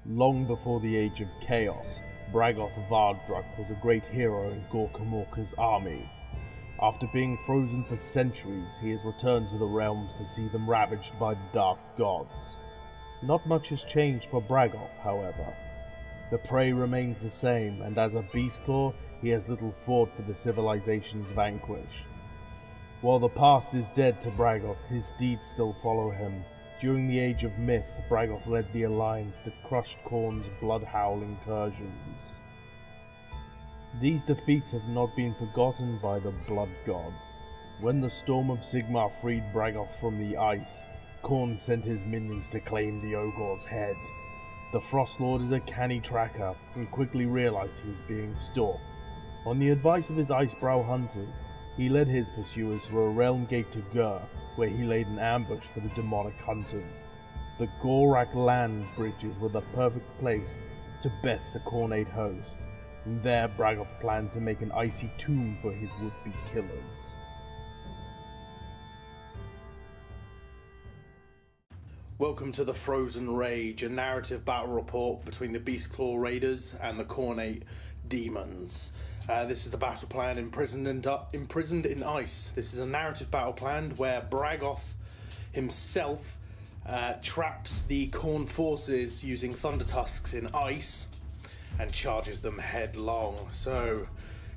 Long before the Age of Chaos, Braggoth Vardruk was a great hero in Gorkamorka's army. After being frozen for centuries, he has returned to the realms to see them ravaged by the Dark Gods. Not much has changed for Braggoth, however. The prey remains the same, and as a Beastclaw, he has little thought for the civilization's vanquish. While the past is dead to Braggoth, his deeds still follow him. During the Age of Myth, Braggoth led the alliance that crushed Khorne's blood-howl incursions. These defeats have not been forgotten by the Blood God. When the storm of Sigmar freed Braggoth from the ice, Khorne sent his minions to claim the ogre's head. The Frostlord is a canny tracker, and quickly realized he was being stalked. On the advice of his Icebrow hunters, he led his pursuers through a realm gate to Ghur, where he laid an ambush for the demonic hunters. The Gorak land bridges were the perfect place to best the Khornate host, and there Braggoth planned to make an icy tomb for his would-be killers. Welcome to the Frozen Rage, a narrative battle report between the Beastclaw Raiders and the Khornate demons. This is the battle plan imprisoned in ice. This is a narrative battle plan where Braggoth himself traps the Khorne forces using thunder tusks in ice and charges them headlong. So,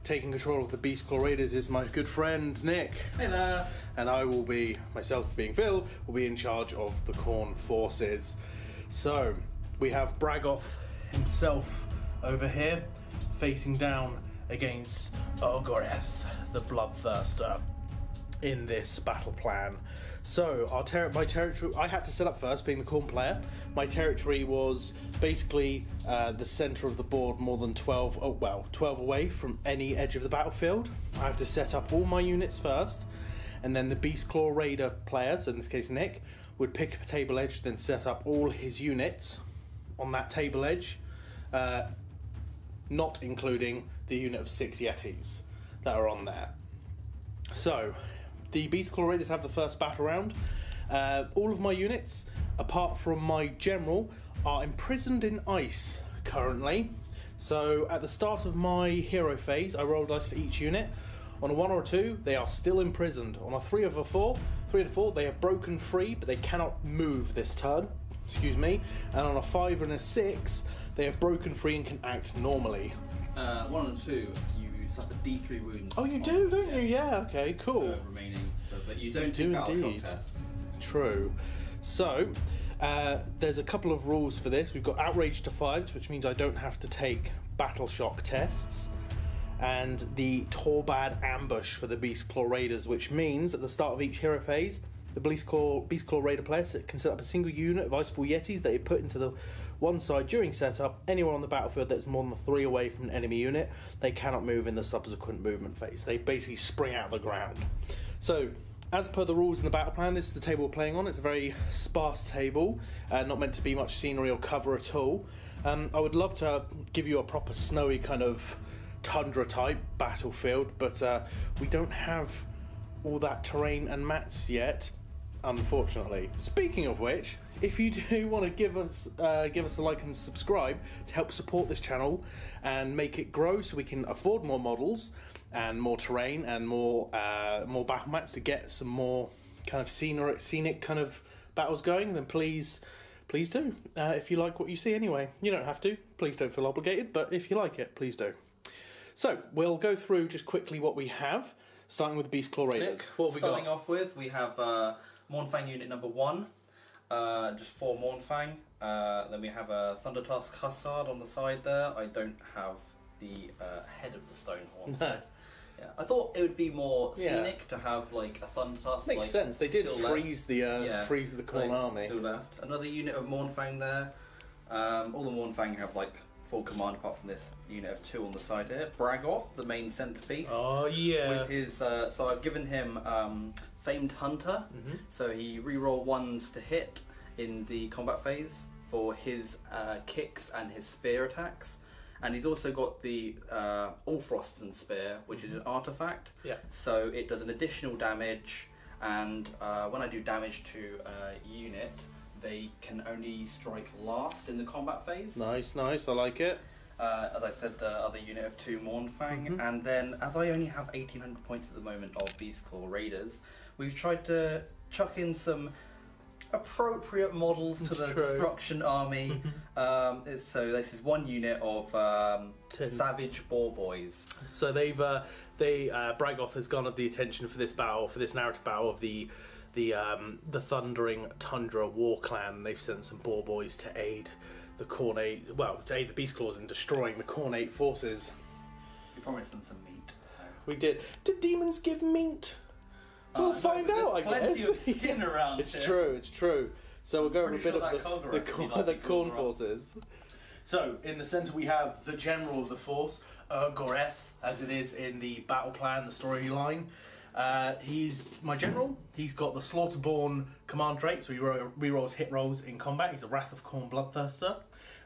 taking control of the Beastclaw Raiders is my good friend Nick. Hey there. And I will be, myself being Phil, will be in charge of the Khorne forces. So, we have Braggoth himself over here, facing down against Urgor'eth, the Bloodthirster, in this battle plan. So, my territory, I had to set up first, being the Khorne player. My territory was basically the centre of the board, more than 12 away from any edge of the battlefield. I have to set up all my units first, and then the Beastclaw Raider player, so in this case Nick, would pick a table edge, then set up all his units on that table edge, not including the unit of 6 Yetis that are on there. So, the Beastclaw Raiders have the first battle round. All of my units, apart from my general, are imprisoned in ice currently. So, at the start of my hero phase, I roll dice for each unit. On a 1 or a 2, they are still imprisoned. On a 3 or a 4, they have broken free, but they cannot move this turn. Excuse me. And on a 5 and a 6, they have broken free and can act normally. 1 and 2, you suffer D3 wounds. Oh, you do, don't you? Yeah, okay, cool. Remaining, but you don't do battle shock tests. True. So, there's a couple of rules for this. We've got Outrage Defiance, which means I don't have to take battle shock tests, and the Torbad Ambush for the Beastclaw Raiders, which means at the start of each hero phase, the Beastclaw Raider player can set up a single unit of Icefall Yetis that they put into the one side during setup. Anywhere on the battlefield that's more than 3 away from an enemy unit, they cannot move in the subsequent movement phase. They basically spring out of the ground. So, as per the rules in the battle plan, this is the table we're playing on. It's a very sparse table, not meant to be much scenery or cover at all. I would love to give you a proper snowy kind of tundra type battlefield, but we don't have all that terrain and mats yet, unfortunately. Speaking of which, if you do want to give us a like and subscribe to help support this channel and make it grow so we can afford more models and more terrain and more battle mats to get some more kind of scenic kind of battles going, then please do. If you like what you see anyway. You don't have to. Please don't feel obligated, but if you like it, please do. So, we'll go through just quickly what we have, starting with the Beastclaw Raiders. What have we got? Starting off with, we have Mournfang unit number 1, just 4 Mournfang. Then we have a Thunder Tusk Hussard on the side there. I don't have the head of the Stonehorn. No. Yeah, I thought it would be more scenic to have like a Thunder Tusk. Makes sense. They did freeze the Khorne army. Still left. Another unit of Mournfang there. All the Mournfang have like full command apart from this unit of 2 on the side here. Braggoth, the main centerpiece. Oh yeah. With his so I've given him Famed Hunter. So he reroll 1s to hit in the combat phase for his kicks and his spear attacks. And he's also got the Allfrosten Spear, which is an artifact. Yeah. So it does an additional damage, and when I do damage to a unit, they can only strike last in the combat phase. Nice, nice. I like it. As I said, the other unit of 2 Mournfang, and then as I only have 1800 points at the moment of Beastclaw Raiders, we've tried to chuck in some appropriate models to the Destruction Army. So this is 1 unit of Savage Boar Boys. So Braggoth has garnered the attention for this battle, for this narrative battle of the Thundering Tundra War Clan. They've sent some Boar Boys to aid the Khorne, to aid the Beastclaws in destroying the Khorne forces. We promised them some meat. So. We did. Did demons give meat? We'll find out, I guess. Plenty of skin around It's true, it's true. So we'll go over a bit of the Khorne forces. So, in the centre we have the general of the force, Urgor'eth, as it is in the battle plan, the storyline. He's my general. He's got the Slaughterborn command trait, so he rerolls hit rolls in combat. He's a Wrath of Khorne Bloodthirster,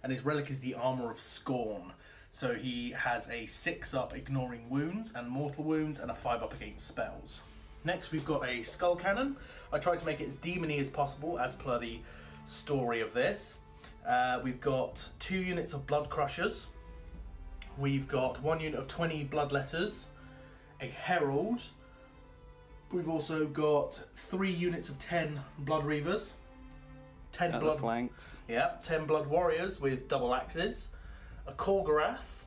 and his relic is the Armour of Scorn. So he has a 6-up ignoring wounds and mortal wounds, and a 5-up against spells. Next we've got a Skull Cannon. I tried to make it as demony as possible, as per the story of this. We've got 2 units of Blood Crushers. We've got 1 unit of 20 Bloodletters, a Herald. We've also got 3 units of 10 Blood Reavers, 10 Blood flanks. Yeah, 10 Blood Warriors with double axes, a Khorgorath,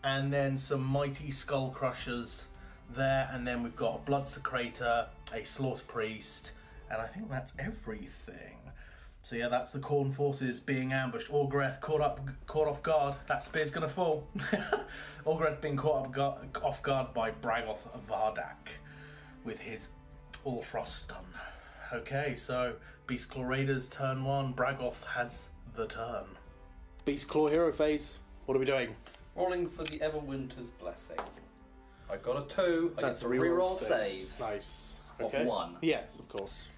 and then some mighty Skull Crushers there. And then we've got a Blood Secrator, a Slaughter Priest, and I think that's everything. So yeah, that's the Khorne forces being ambushed. Ogre caught off guard. That spear's gonna fall. Ogre being caught off guard by Braggoth Vardak with his Allfrost stun. Okay, so Beastclaw Raiders turn 1. Braggoth has the turn. Beastclaw hero phase. What are we doing? Rolling for the Everwinter's Blessing. I got a 2. That's I get to reroll saves. Nice. Okay. Of 1. Yes, of course.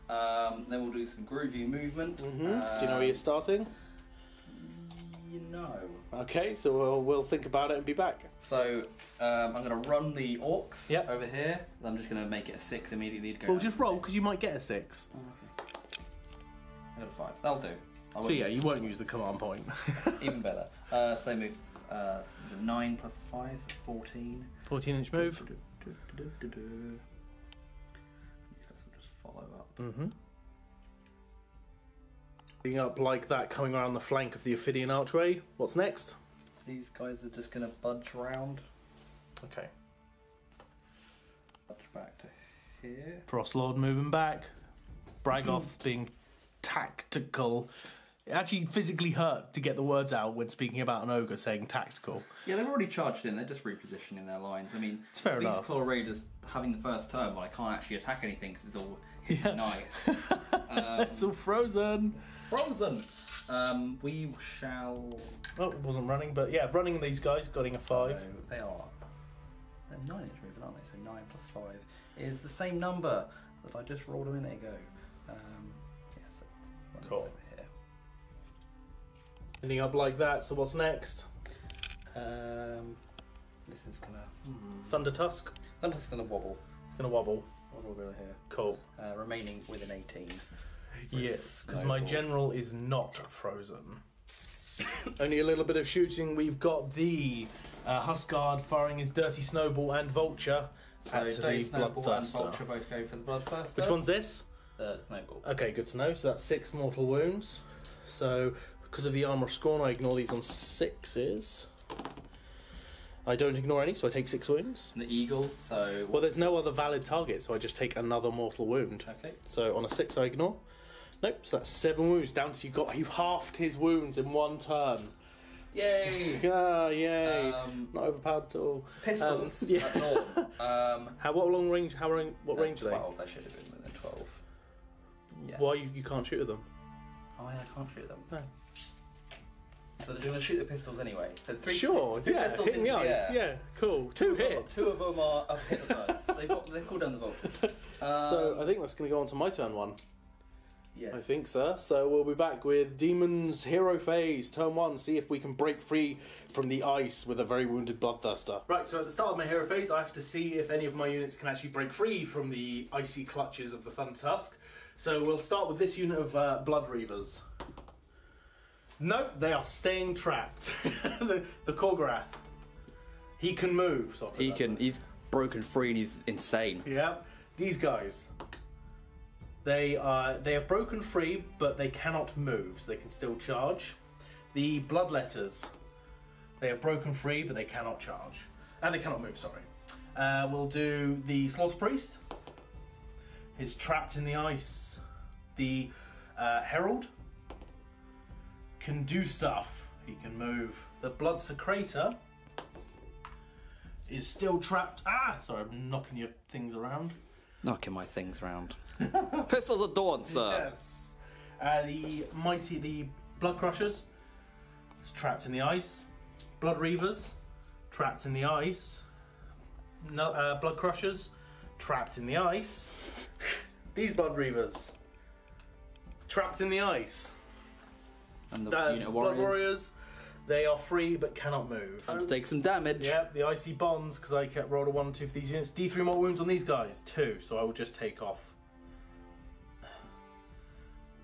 Then we'll do some groovy movement. Do you know where you're starting? You know. Okay, so we'll think about it and be back. So I'm going to run the orcs over here. I'm just going to make it a 6 immediately to go. Well, just roll because you might get a 6. Oh, okay. I got a 5. That'll do. So yeah, you won't use the command point. Even better. So they move 9 plus 5, so 14. 14-inch move. These guys will just follow up. Being up like that, coming around the flank of the Ophidian archway. What's next? These guys are just going to budge around. Okay. Budge back to here. Frostlord moving back. Braggoth being tactical. It actually physically hurt to get the words out when speaking about an ogre saying tactical. Yeah, they've already charged in. They're just repositioning their lines. I mean, it's fair enough. Beastclaw Raiders having the first turn, but I can't actually attack anything because it's all nice. It's all frozen. Frozen! We shall... Oh, it wasn't running, but yeah, running these guys, getting a 5. So they're 9-inch moving, aren't they? So 9 plus 5 is the same number that I just rolled a minute ago. So cool. Over here. Ending up like that, so what's next? This is gonna... Thunder Tusk? Thunder Tusk's gonna wobble. It's gonna wobble. Wobble over here. Cool. Remaining with an 18. Yes, because my general is not frozen. Only a little bit of shooting. We've got the Huskard firing his Dirty Snowball and Vulture so at Dirty the Snowball and Bloodthirster. Vulture both go for the Bloodthirster. Which one's this? Snowball. Okay, good to know. So that's 6 mortal wounds. So because of the Armour of Scorn, I ignore these on 6s. I don't ignore any, so I take 6 wounds. And the Eagle, so... Well, there's no other valid target, so I just take another mortal wound. Okay. So on a 6, I ignore. Nope, so that's 7 wounds down to you've halved his wounds in 1 turn. Yay! Ah, yay! Not overpowered at all. Pistols. Yeah. What range? What range are they? 12. They should have been within 12. Yeah. Why you can't shoot at them? Oh yeah, I can't shoot them. No. So they're going to shoot the pistols anyway. So 3 Sure. two Yeah. pistols Hitting the into eyes. air. Yeah. Cool. 2 hits. 2 of them have hit the birds. They've called down the vultures. So I think that's going to go on to my turn 1. Yes. I think so. So we'll be back with Demon's Hero Phase, turn 1, see if we can break free from the ice with a very wounded Bloodthirster. Right, so at the start of my Hero Phase, I have to see if any of my units can actually break free from the icy clutches of the Thunder Tusk. So we'll start with this unit of Blood Reavers. Nope, they are staying trapped. the Urgor'eth. He can move. So He's broken free and he's insane. Yeah, these guys. They have broken free, but they cannot move, so they can still charge. The Bloodletters, they have broken free, but they cannot charge. They cannot move, sorry. We'll do the Slaughter Priest. He's trapped in the ice. The Herald can do stuff. He can move. The Blood Secretor is still trapped. Sorry, I'm knocking your things around. Knocking my things around. Pistols at dawn, sir. Yes. The Blood Crushers is trapped in the ice. Blood Reavers trapped in the ice. Blood Crushers trapped in the ice. These Blood Reavers trapped in the ice. And the unit of warriors. Blood Warriors, they are free but cannot move. Time to take some damage. Yeah, the Icy Bonds, because I kept rolled a 1 and 2 for these units. D3 more wounds on these guys, 2, so I will just take off.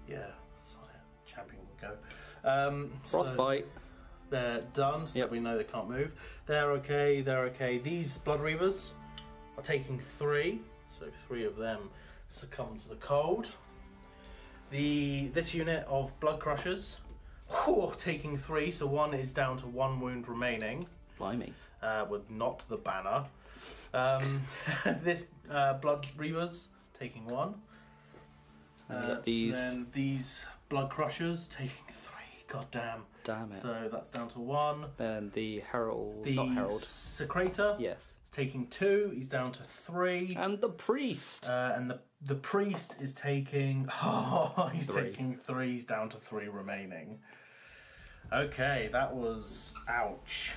Yeah, sod it. Champion will go. Frostbite. So they're done, so we know they can't move. They're okay, they're okay. These Blood Reavers are taking 3, so 3 of them succumb to the cold. This unit of Blood Crushers, taking 3, so 1 is down to 1 wound remaining. Blimey. With not the banner. This Blood Reavers taking 1. Then these Blood Crushers taking 3. God damn. Damn it. So that's down to 1. Then the Herald. The not Herald. Secretor. Yes. Is taking 2. He's down to 3. And the Priest. And the Priest is taking. He's 3. taking 3. He's down to 3 remaining. Okay, that was ouch.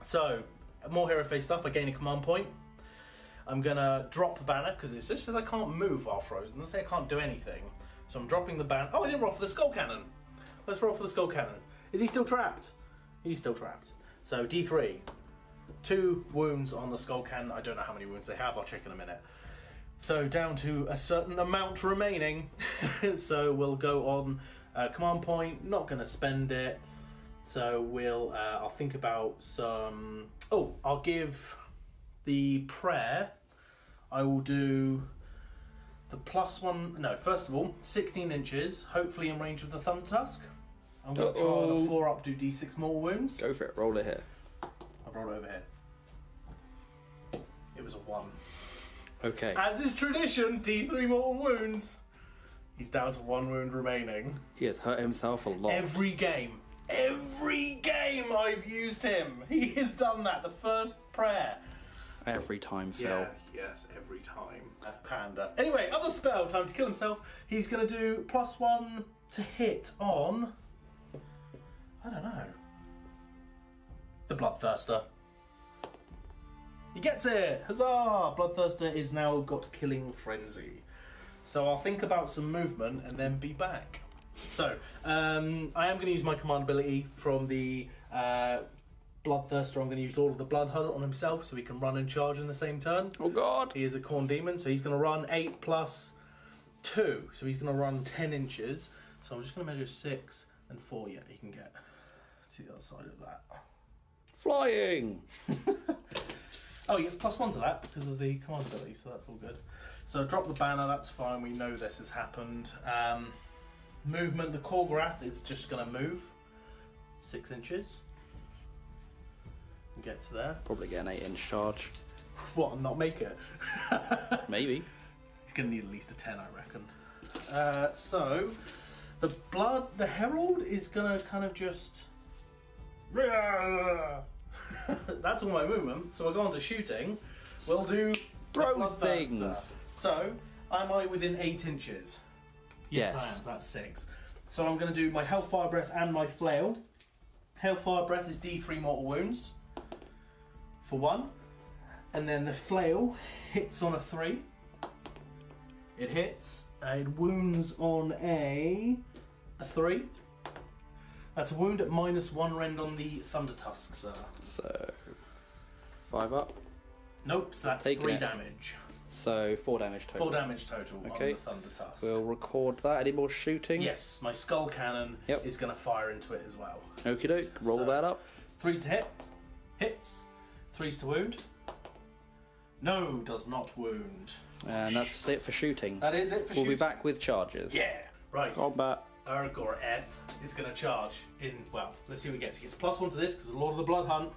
So, more Hero Phase stuff. I gain a command point. I'm gonna drop the banner because it just says I can't move while frozen. It doesn't say I can't do anything. So I'm dropping the banner. Oh, I didn't roll for the Skull Cannon. Let's roll for the Skull Cannon. Is he still trapped? He's still trapped. So D3. 2 wounds on the Skull Cannon. I don't know how many wounds they have. I'll check in a minute. So down to a certain amount remaining. So we'll go on command point. Not going to spend it. So I'll think about some. I'll give the prayer. I will do the +1. No, first of all, 16 inches. Hopefully in range of the Thumb Tusk. I'm going to try on a 4-up, do D6 more wounds. Go for it. Roll it here. I've rolled over here. It was a 1. Okay. As is tradition, D3 mortal wounds. He's down to 1 wound remaining. He has hurt himself a lot. Every game I've used him. He has done that. The first prayer. Every time, Phil. Yeah, yes, every time. That panda. Anyway, other spell, time to kill himself. He's going to do +1 to hit on. I don't know. The Bloodthirster. He gets it! Huzzah! Bloodthirster is now got Killing Frenzy. So I'll think about some movement and then be back. So, I am going to use my command ability from the Bloodthirster. I'm going to use Lord of the Blood Hunt on himself so he can run and charge in the same turn. Oh god! He is a Khorne demon, so he's going to run 8 + 2. So he's going to run 10 inches. So I'm just going to measure 6 and 4. Yeah, he can get to the other side of that. Flying! Oh, he gets +1 to that because of the command ability, so that's all good. So drop the banner, that's fine, we know this has happened. Movement, the Urgor'eth is just going to move 6 inches. Get to there. Probably get an 8-inch charge. What, and not make it? Maybe. He's going to need at least a 10, I reckon. So, the Herald is going to kind of just... That's all my movement. So I'll go on to shooting. We'll do throw things. So, am I within 8 inches? Yes, I am. That's 6. So I'm going to do my Hellfire Breath and my Flail. Hellfire Breath is D3 mortal wounds for 1. And then the Flail hits on a 3. It hits. It wounds on a 3. That's a wound at -1 rend on the Thunder Tusk, sir. So 5 up. Nope, so that's 3 damage. So 4 damage total. 4 damage total on the Thunder Tusk. We'll record that. Any more shooting? Yes, my skull cannon is going to fire into it as well. Okie doke, roll that up. 3 to hit. Hits. 3s to wound. No, does not wound. And that's it for shooting. That is it for shooting. We'll be back with charges. Yeah, right. Combat. Urgor'eth is going to charge in, well, let's see what he gets. He gets +1 to this because of the Lord of the Blood Hunt.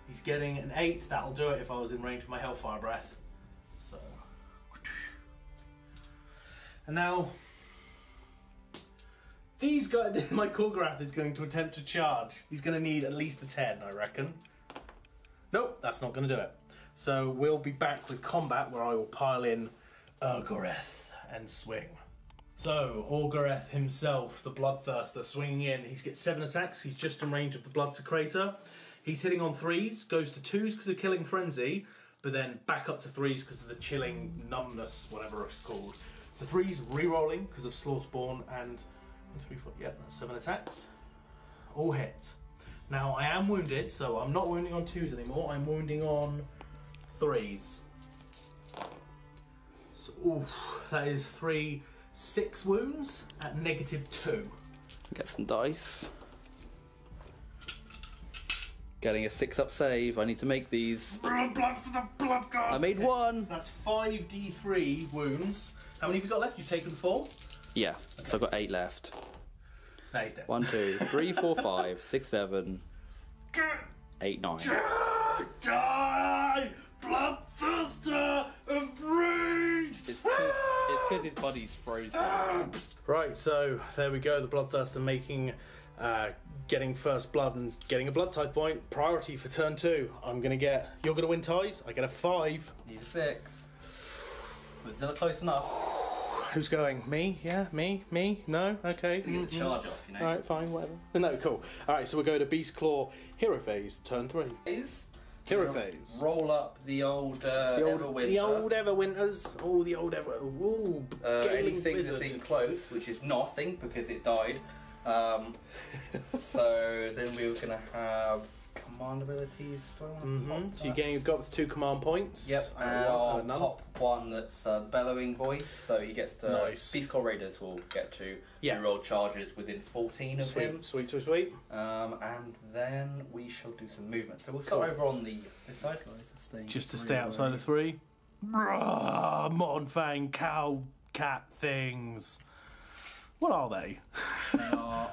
He's getting an 8. That'll do it if I was in range of my Hellfire Breath. So. And now, these guys, my Khorne is going to attempt to charge. He's going to need at least a 10, I reckon. Nope, that's not going to do it. So we'll be back with combat where I will pile in Urgor'eth and swing. So, Ogor'eth himself, the Bloodthirster, swinging in. He gets 7 attacks. He's just in range of the Blood Secretor. He's hitting on 3s, goes to 2s because of Killing Frenzy, but then back up to 3s because of the Chilling Numbness, whatever it's called. So 3s re-rolling because of Slaughterborn, and 1, 2, 3, 4, yeah, that's 7 attacks. All hit. Now, I am wounded, so I'm not wounding on 2s anymore. I'm wounding on 3s. So, oof, that is 6 wounds at -2. Get some dice. Getting a 6-up save. I need to make these. Blood for the blood god. I made 1. So that's 5d3 wounds. How many have you got left? You've taken 4? Yeah, so I've got 8 left. No, he's dead. 1, 2, 3, 4, 5, 6, 7, 8, 9. Die! Bloodthirster of Rage! It's because his body's frozen. Right, so there we go. The Bloodthirster making, getting first blood and getting a blood type point. Priority for turn 2. You're gonna win ties. I get a 5. Need a 6. But still close enough. Who's going? Me? Yeah, me? No? Okay. You get the charge off, you know. Alright, fine, whatever. No, cool. Alright, so we'll go to Beastclaw Hero Phase, turn 3. Hero Phase. Roll up the old Everwinter. The old Everwinters. Oh, the old Ever... Ooh, anything that's in close, which is nothing because it died. So then we were going to have command abilities. So you've got up to 2 command points. Yep, and I'll pop one that's bellowing voice, so he gets to... Nice. Beastclaw Raiders will get to reroll charges within 14 of him. Sweet. And then we shall do some movement. So we'll start over on this side. Just to stay outside of 3. Modfang cow cat things. What are they? They are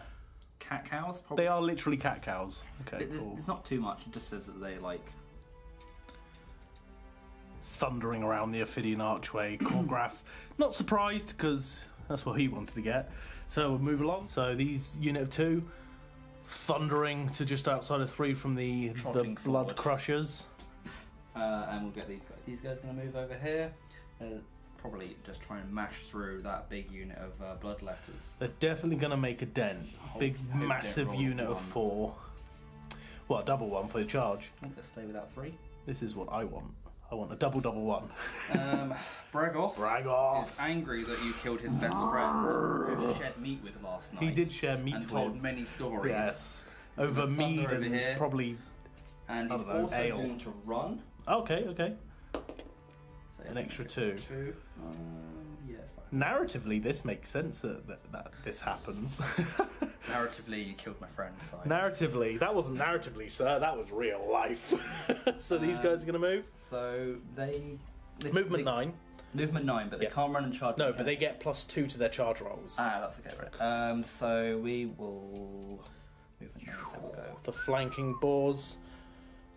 cat cows, probably. They are literally cat cows. Okay, There's not too much. It just says that they like... thundering around the Ophidian Archway. Khorne, not surprised because that's what he wanted to get. So we'll move along. So these unit of 2 thundering to just outside of 3 from the Blood forward. Crushers. And we'll get these guys. These guys are going to move over here. Probably just try and mash through that big unit of blood letters. They're definitely going to make a dent. Big, massive unit of 4. What, a double 1 for the charge? Let's stay without 3. This is what I want. I want a double 1. Braggoth is angry that you killed his best friend, who shared meat with last night. He did share meat and with. told many stories. Yes, over mead and here. Probably. And he's also ale. going to run. Okay. So an extra 2. Yeah, it's fine. Narratively, this makes sense that this happens. Narratively, you killed my friend. So narratively, that wasn't narratively, sir. That was real life. So these guys are going to move. So they movement 9. Movement 9, but they can't run and charge. No, but they get +2 to their charge rolls. That's okay, right. So we will movement 9. So we'll go. The flanking boars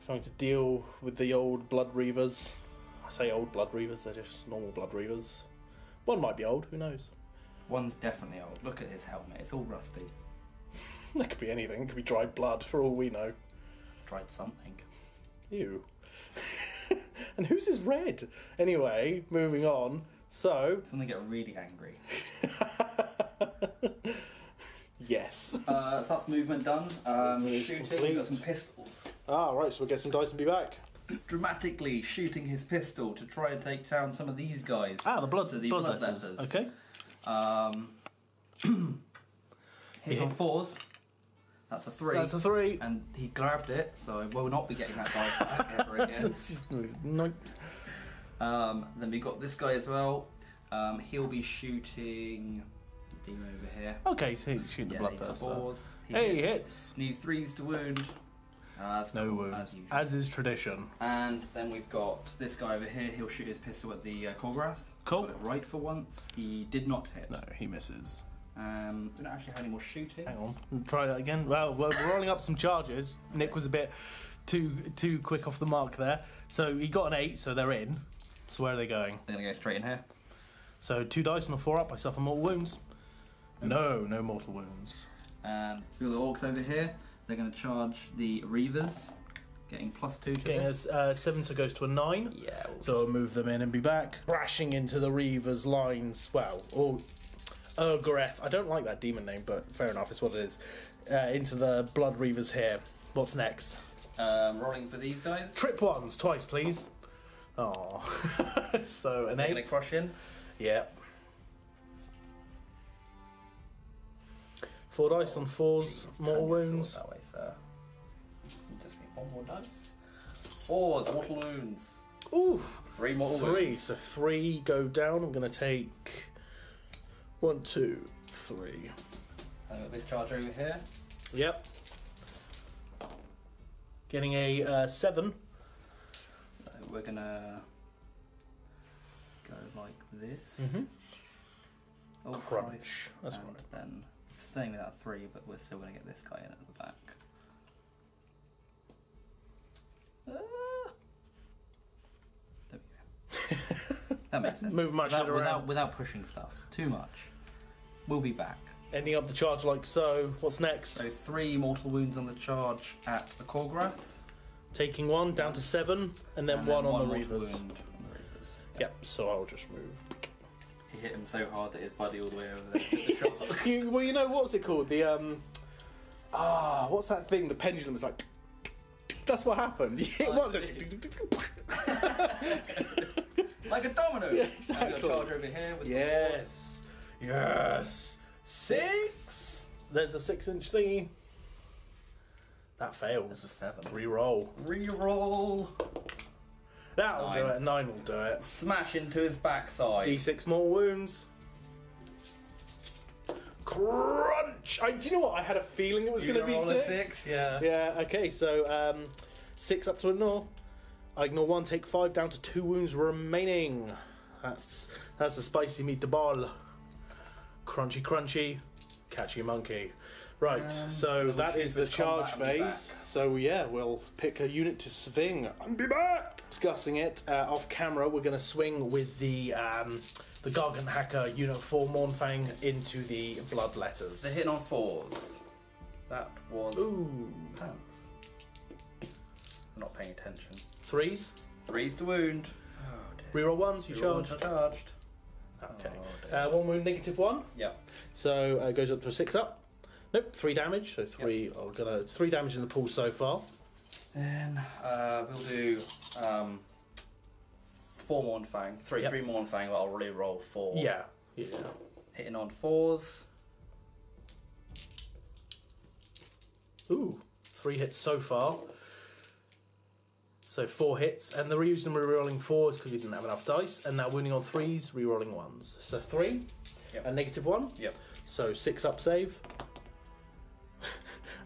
going to deal with the old Blood Reavers. I say old Blood Reavers, they're just normal Blood Reavers. One might be old, who knows? One's definitely old. Look at his helmet, it's all rusty. That could be anything, it could be dried blood for all we know. Dried something. Ew. And whose is red? Anyway, moving on. So... It's when they get really angry. Yes. So that's movement done. Shooting, we've got some pistols. Right, so we'll get some dice and be back. dramatically shooting his pistol to try and take down some of these guys. Ah, the Bloodthirsters. Okay. He's on 4s. That's a 3. That's a 3. And he grabbed it, so I will not be getting that dice back ever again. No. Then we got this guy as well. He'll be shooting the demon over here. Okay, so he's shooting the Bloodthirster. 4s. He hits. Need 3s to wound. No wounds, as is tradition. And then we've got this guy over here. He'll shoot his pistol at the Khorne. Cool. Got it right for once. He did not hit. No, he misses. We don't actually have any more shooting. Hang on, try that again. Well, we're rolling up some charges. Nick was a bit too quick off the mark there. So he got an 8, so they're in. So where are they going? They're going to go straight in here. So 2 dice and a 4 up. I suffer mortal wounds. No mortal wounds. And the orcs over here, they're going to charge the Reavers, getting +2 to this. 7, so goes to a 9. Yeah. So I'll move them in and be back. Crashing into the Reavers' lines. Well, or Urgor'eth. I don't like that demon name, but fair enough, it's what it is. Into the Blood Reavers here. What's next? Rolling for these guys. Trip ones, twice, please. Oh, so an 8. Going to crush in. Yeah. 4 dice on 4s, mortal wounds. That way, sir. Just need 1 more dice. 4s, mortal wounds. Ooh, 3 mortal 3. wounds. So 3 go down. I'm going to take 1, 2, 3. I've got this charge over here. Yep. Getting a 7. So we're gonna go like this. Mm-hmm. Oh, Crunch. Christ. That's And right. then staying with that 3, but we're still gonna get this guy in at the back. There we go. That makes sense. Move much around. Without pushing stuff too much. We'll be back. Ending up the charge like so. What's next? So 3 mortal wounds on the charge at the Khorne. Taking 1 down to 7, and then 1 on the mortal Reavers. wound on the Reavers. Yep, so I'll just move. He hit him so hard that his buddy all the way over there took the shot. Well, you know, what's it called? The, what's that thing? The pendulum was like... That's what happened. It was Like a domino. Yeah, exactly. I've got a charge over here with Yes. Yes. 6. There's a 6-inch thingy. That fails. That's a 7. Reroll. Reroll. That'll 9. do it. 9 will do it. Smash into his backside. D6 more wounds. Crunch! Do you know what? I had a feeling it was going to be roll 6. a 6, yeah. Yeah, okay, so 6 up to ignore. I ignore 1, take 5 down to 2 wounds remaining. That's a spicy meatball. Crunchy, crunchy. Catchy monkey. Right, so that is the charge phase. So yeah, we'll pick a unit to swing and be back. Discussing it off camera, we're going to swing with the Gargant Hacker Unit 4 Mournfang into the Blood Letters. They're hitting on 4s. That was pants. I'm not paying attention. 3s. 3s to wound. Oh dear. Reroll 1s, you Reroll charged. Charged. Okay. 1 wound, -1. Yeah. So it goes up to a 6 up. Nope, 3 damage. So 3. Yep. I'm gonna 3 damage in the pool so far. Then we'll do 4 Mournfang. 3 Mournfang, but I'll re-roll 4. Yeah. Hitting on 4s. Ooh, 3 hits so far. So 4 hits, and the reason we're re-rolling 4s because we didn't have enough dice, and now wounding on 3s, re-rolling 1s. So 3, a -1. Yep. So 6 up save.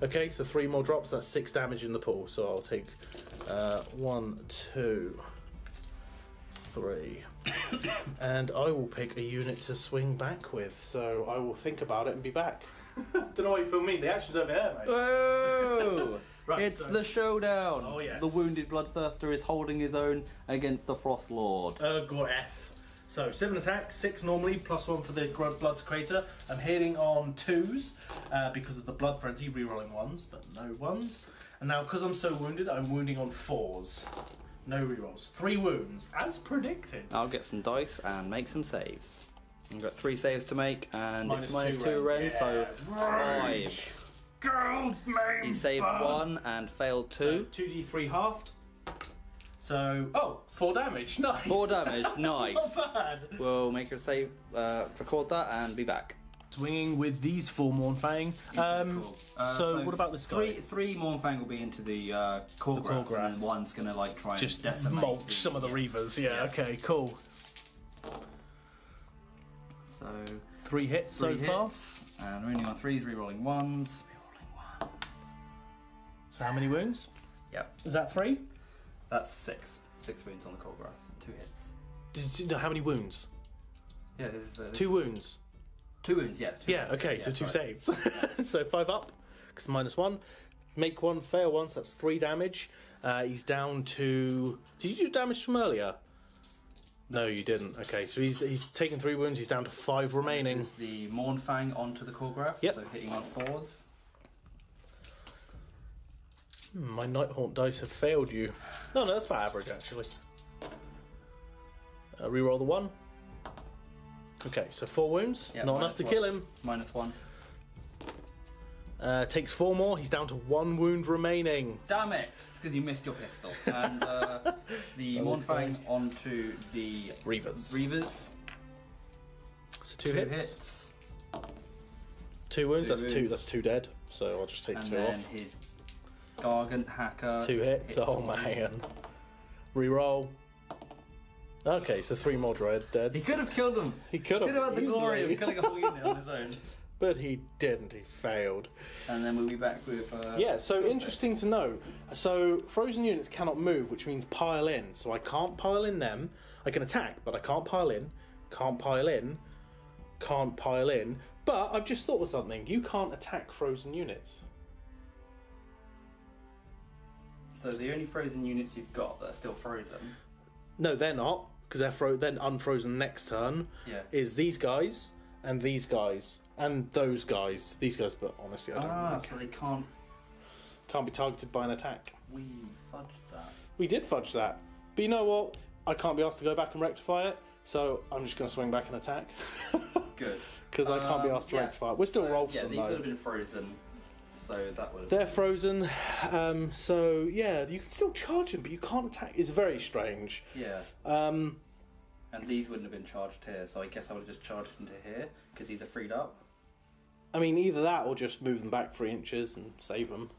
Okay, so 3 more drops, that's 6 damage in the pool. So I'll take 1, 2, 3. And I will pick a unit to swing back with. So I will think about it and be back. Don't know what you feel mean. The action's over here, mate. Whoa! Right, it's so- the showdown. Oh, yes. The wounded Bloodthirster is holding his own against the Frost Lord. Urgor'eth. So 7 attacks, 6 normally, +1 for the Blood Secretor. I'm hitting on 2s because of the Blood Frenzy, rerolling 1s, but no 1s. And now, because I'm so wounded, I'm wounding on 4s. No rerolls. 3 wounds, as predicted. I'll get some dice and make some saves. I've got 3 saves to make, and it's -2 -2 Ren, so Right. 5. Gold He saved 1 and failed 2. So 2d3 halved. So, 4 damage. Nice. 4 damage, nice. Not bad. We'll make a save, record that, and be back. Swinging with these 4 Mournfang. Cool. So what about this guy? Three Mournfang will be into the Khorne, and then one's gonna like try and Just decimate mulch some of the Reavers. Yeah. Okay. Cool. So 3 hits so far. And rolling on 3s, re-rolling 1s. So how many wounds? Yep. Is that 3? That's 6. 6 wounds on the Khorne. 2 hits. How many wounds? Yeah, this is 2 wounds. 2 wounds, yeah. Yeah, okay, so 2 saves. So 5 up, because -1. Make 1, fail 1, so that's 3 damage. He's down to... Did you do damage from earlier? No, you didn't. Okay, so he's taken 3 wounds, he's down to 5 remaining. This is the Mournfang onto the Khorne, yep. So hitting on 4s. My Nighthaunt dice have failed you. No, that's about average, actually. Reroll the 1. Okay, so 4 wounds. Yep, not enough to kill him. -1. Takes 4 more. He's down to 1 wound remaining. Damn it! It's because you missed your pistol. And the Mournfang onto the Reavers. So 2 hits. hits. 2 wounds. That's 2 dead. So I'll just take and 2 then off. his Gargant Hacker. 2 hits. Oh man. Reroll. Okay, so 3 more dead. He could have killed them. He could have had the glory easily. of killing a whole unit on his own. But he didn't. He failed. And then we'll be back with... yeah, so interesting to know. So frozen units cannot move, which means pile in. So I can't pile in them. I can attack, but I can't pile in. Can't pile in. Can't pile in. But I've just thought of something. You can't attack frozen units. So the only frozen units you've got that are still frozen... No, they're not, because they're then unfrozen next turn. Yeah. Is these guys and these guys and those guys. These guys, but honestly, I don't know. So they can't... Can't be targeted by an attack. We fudged that. We did fudge that. But you know what? I can't be asked to go back and rectify it, so I'm just going to swing back and attack. Good. Because I can't be asked to rectify it. We're still roll for them, these though. would have been frozen. So that would have They're frozen, so yeah, you can still charge them, but you can't attack. It's very strange. Yeah. And these wouldn't have been charged here, so I guess I would have just charged into here, because these are freed up. I mean, either that or just move them back 3 inches and save them.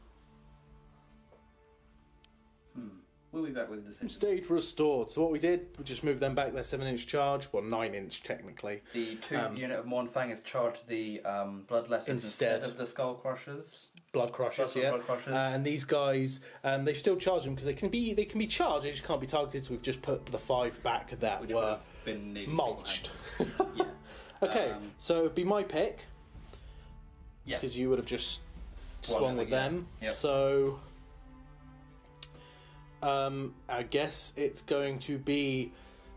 We'll be back with a decision. Stage restored. So what we did, we just moved them back their 7-inch charge, well 9-inch technically. The 2 unit of Mournfang has charged the Bloodletters instead of the Skull Crushers. Blood Crushers, yeah. Blood Crushers. And these guys, they still charge them because they can be charged. They just can't be targeted. So we've just put the 5 back that Which would were have been nearly mulched. Yeah. Okay, so it'd be my pick Yes. because you would have just swung with them. Yep. So I guess it's going to be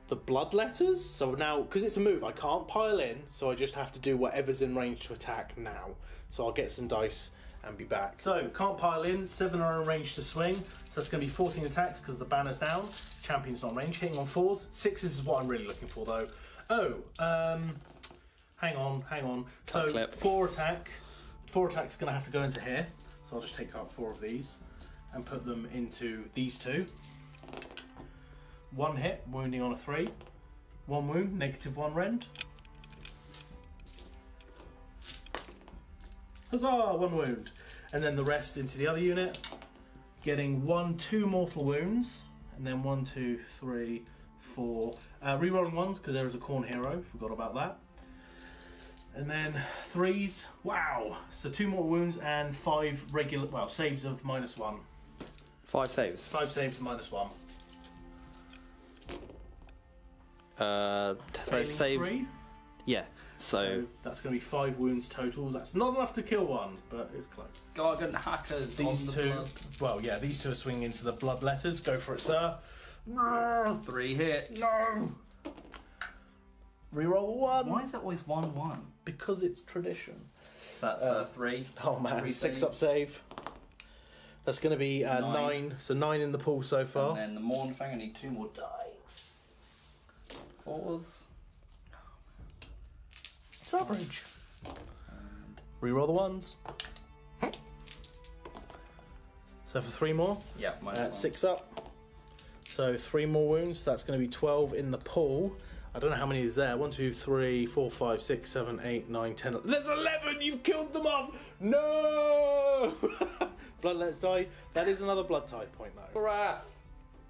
the Bloodletters. So now, because it's a move, I can't pile in, so I just have to do whatever's in range to attack now. So I'll get some dice and be back. So, can't pile in, 7 are in range to swing, so that's going to be 14 attacks because the banner's down. Champion's not in range, hitting on 4s. 6s is what I'm really looking for, though. Hang on. So, clip. 4 attack. 4 attack's going to have to go into here, so I'll just take out 4 of these and put them into these 2. 1 hit, wounding on a 3. 1 wound, -1 rend. Huzzah! 1 wound. And then the rest into the other unit. Getting 2 mortal wounds. And then 1, 2, 3, 4. Rerolling 1s because there is a Khorne hero. Forgot about that. And then 3s. Wow! So 2 mortal wounds and 5 regular, well, saves of -1. 5 saves. 5 saves of -1. So Failing save. 3. Yeah. So that's going to be 5 wounds total. That's not enough to kill 1, but it's close. Gargant Hackers These on the 2, blood. well, yeah, these 2 are swinging into the Bloodletters. Go for it, sir. 3 hits. No! Reroll the 1. Why is it always 1-1? Because it's tradition. So that's 3. Oh man, 3 6 saves. up save. That's going to be 9. So 9 in the pool so far. And then the Mournfang, I need 2 more dice. 4s. It's average. Reroll the 1s. So for 3 more. Yeah, -1. 6 up. So 3 more wounds. That's going to be 12 in the pool. I don't know how many is there. 1, 2, 3, 4, 5, 6, 7, 8, 9, 10. There's 11! You've killed them off! No! Blood Let's Die. That is another blood tithe point, though. Wrath.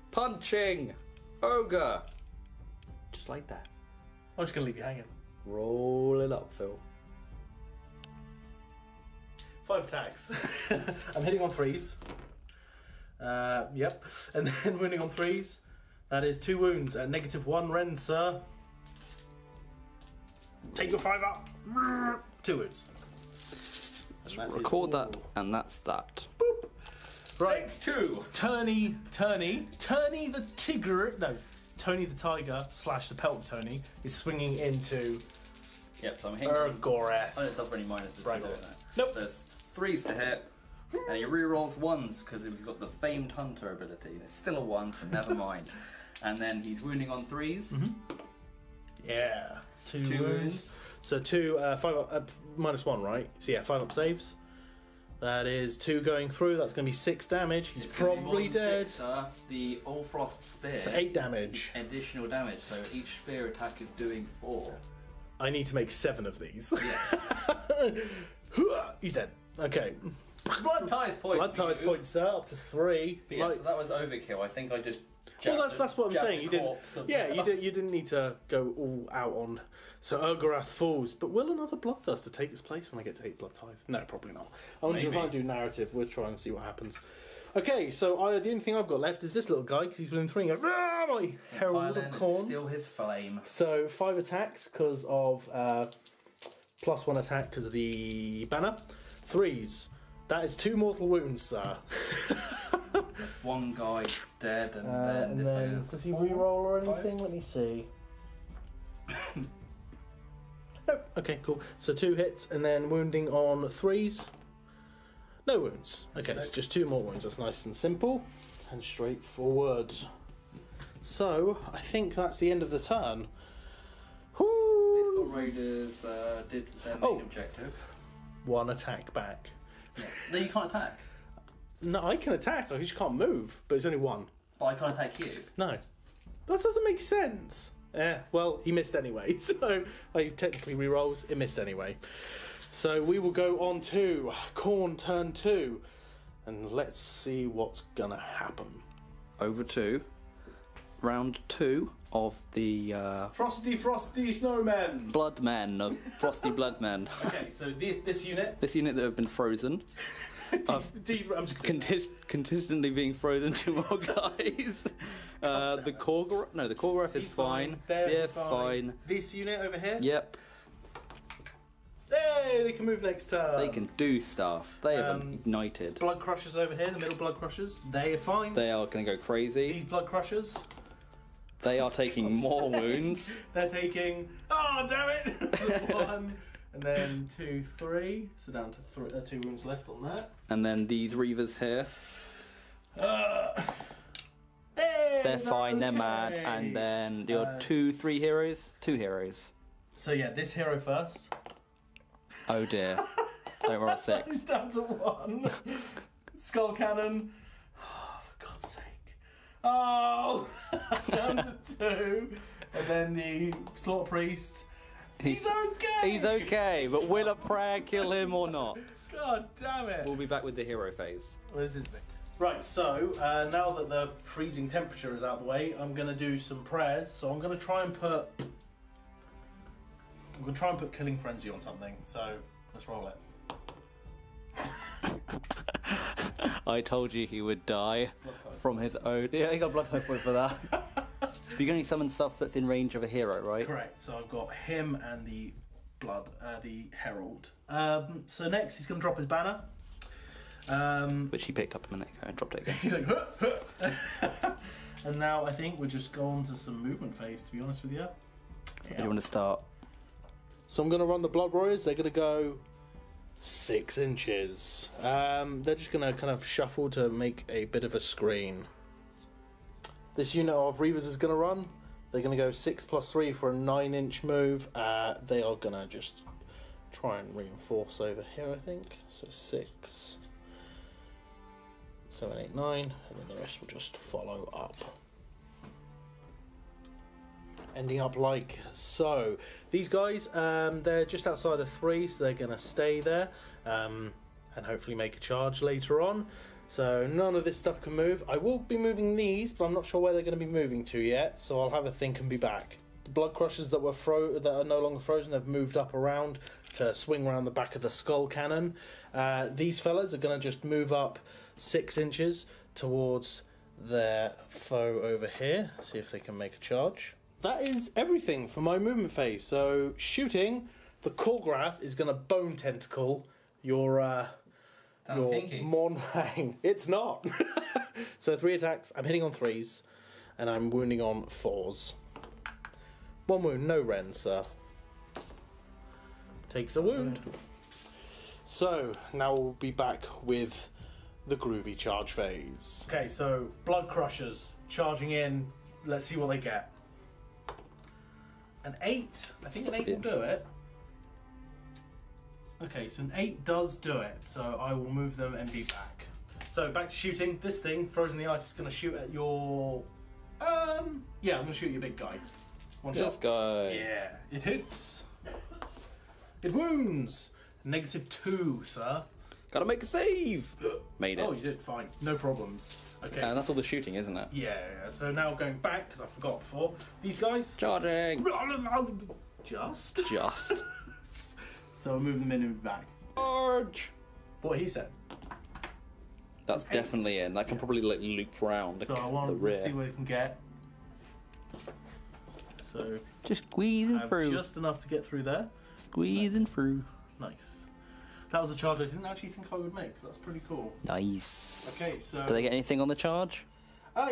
Punching. Ogre. Just like that. I'm just going to leave you hanging. Roll it up, Phil. 5 attacks. I'm hitting on 3s. Yep. And then wounding on 3s. That is 2 wounds at -1 rend, sir. Take your 5 up. 2 wounds. Record that, and that's that. Boop. Right. Take 2. Tony the Tigger. No, Tony the Tiger / the Pelt of Tony is swinging into Yep, so I'm hitting. Urgor'eth. I don't suffer any minuses. Braggoth. Nope. There's 3s to hit, and he rerolls 1s because he's got the famed hunter ability. And it's still a 1, so never mind. And then he's wounding on 3s. Yeah. 2 2 wounds. wounds. So 2, 5 up, -1, right? So yeah, 5 up saves. That is 2 going through. That's going to be 6 damage. He's It's gonna be probably more than dead. 6, the All Frost Spear. So 8 damage. Additional damage, so each spear attack is doing 4. I need to make 7 of these. He's dead. Okay. Blood tithe point. Blood tithe points, sir, up to 3. But yeah, Right. so that was overkill. I think I just. Well, that's what I'm jabbed saying. the You didn't. corpse of Yeah, the- you didn't need to go all out on. So Urgor'eth falls, but will another Bloodthirster take its place when I get to 8 blood tithe? No, probably not. I want to Maybe. try and do narrative. We'll try and see what happens. Okay, so the only thing I've got left is this little guy because he's within 3. And goes, "Ah, my Herald Pile of in and Khorne." steal his flame. So 5 attacks because of +1 attack because of the banner. 3s. That is 2 mortal wounds, sir. That's 1 guy dead, and then this guy does he 4, reroll or 5? anything? Let me see. No. Okay, cool. So 2 hits and then wounding on 3s. No wounds. Okay, it's just 2 more wounds. That's nice and simple and straightforward. So I think that's the end of the turn. Woo! Beastclaw Raiders did their main Oh. objective. 1 attack back. No, you can't attack. No, I can attack. I just can't move. But it's only 1. But I can't attack you. No. That doesn't make sense. Well, he missed anyway. So, he technically rerolls. It missed anyway. So, we will go on to Khorne turn 2. And let's see what's going to happen. Over to round 2 of the Frosty snowmen! Bloodmen, of Frosty Bloodmen. Okay, so this unit... This unit that have been frozen. I'm just gonna... Consistently being frozen 2 more guys. The Khorne is fine. They're fine. This unit over here? Yep, Hey, they can move next turn. they can do stuff. They have ignited. Blood crushers over here, the middle blood crushers. They are fine. They are going to go crazy. These blood crushers, They are taking more wounds. they're taking. Oh, damn it! 1, and then 2, 3. So down to 2 wounds left on that. And then these Reavers here, Hey, they're fine, they're okay. mad. And then your 2, 3 heroes? 2 heroes. So yeah, this hero first. Oh dear. Don't roll a 6. It's down to 1. Skull cannon. Oh, for God's sake. Oh, down to 2. And then the slaughter priest. He's okay. He's okay, but will a prayer kill him or not? God damn it. We'll be back with the hero phase. Where's his thing? Right, so now that the freezing temperature is out of the way, I'm going to do some prayers. So I'm going to try and put Killing Frenzy on something. So let's roll it. I told you he would die from his own. Yeah, he got blood type point for that. But you can only summon stuff that's in range of a hero, right? Correct. So I've got him and the the Herald. So next he's going to drop his banner. Which he picked up a minute ago and dropped it again. He's like, huh. And now I think we'll just go on to some movement phase, to be honest with you. Where do you want to start? So I'm going to run the Blood Warriors. They're going to go 6 inches. They're just going to kind of shuffle to make a bit of a screen. This unit of Reavers is going to run. They're going to go 6 + 3 for a 9-inch move. They are going to just try and reinforce over here, I think. So 6, 7, 8, 9, and then the rest will just follow up. ending up like so. These guys, they're just outside of 3, so they're going to stay there and hopefully make a charge later on. So none of this stuff can move. I will be moving these, but I'm not sure where they're going to be moving to yet, so I'll have a think and be back. The blood crushers that are no longer frozen have moved up around to swing around the back of the skull cannon. These fellas are going to just move up 6 inches towards their foe over here. See if they can make a charge. That is everything for my movement phase. So shooting, the Khorne is going to bone tentacle your Mornfang. It's not. So 3 attacks. I'm hitting on 3s, and I'm wounding on 4s. 1 wound, no rend, sir. Takes a wound. So now we'll be back with the groovy charge phase. Okay, so blood crushers charging in. Let's see what they get. An 8. I think an 8 will do it. Okay, so an 8 does do it, so I will move them and be back. So back to shooting. This thing, Frozen the Ice, is going to shoot at your... yeah, I'm going to shoot your big guy. This guy. Yeah, it hits. It wounds. -2, sir. Gotta make a save. Made it. Oh, you did fine. No problems. Okay. And that's all the shooting, isn't it? Yeah. So now going back, because I forgot before. These guys... Charging. Just. So I'll move them in and back. Charge. What he said. That's definitely in. That can probably like loop around so I want the to rear. see what it can get. So just squeezing through. Just enough to get through there. Squeezing through. Nice. That was a charge I didn't actually think I would make, so that's pretty cool. Nice. Okay, so... Do they get anything on the charge?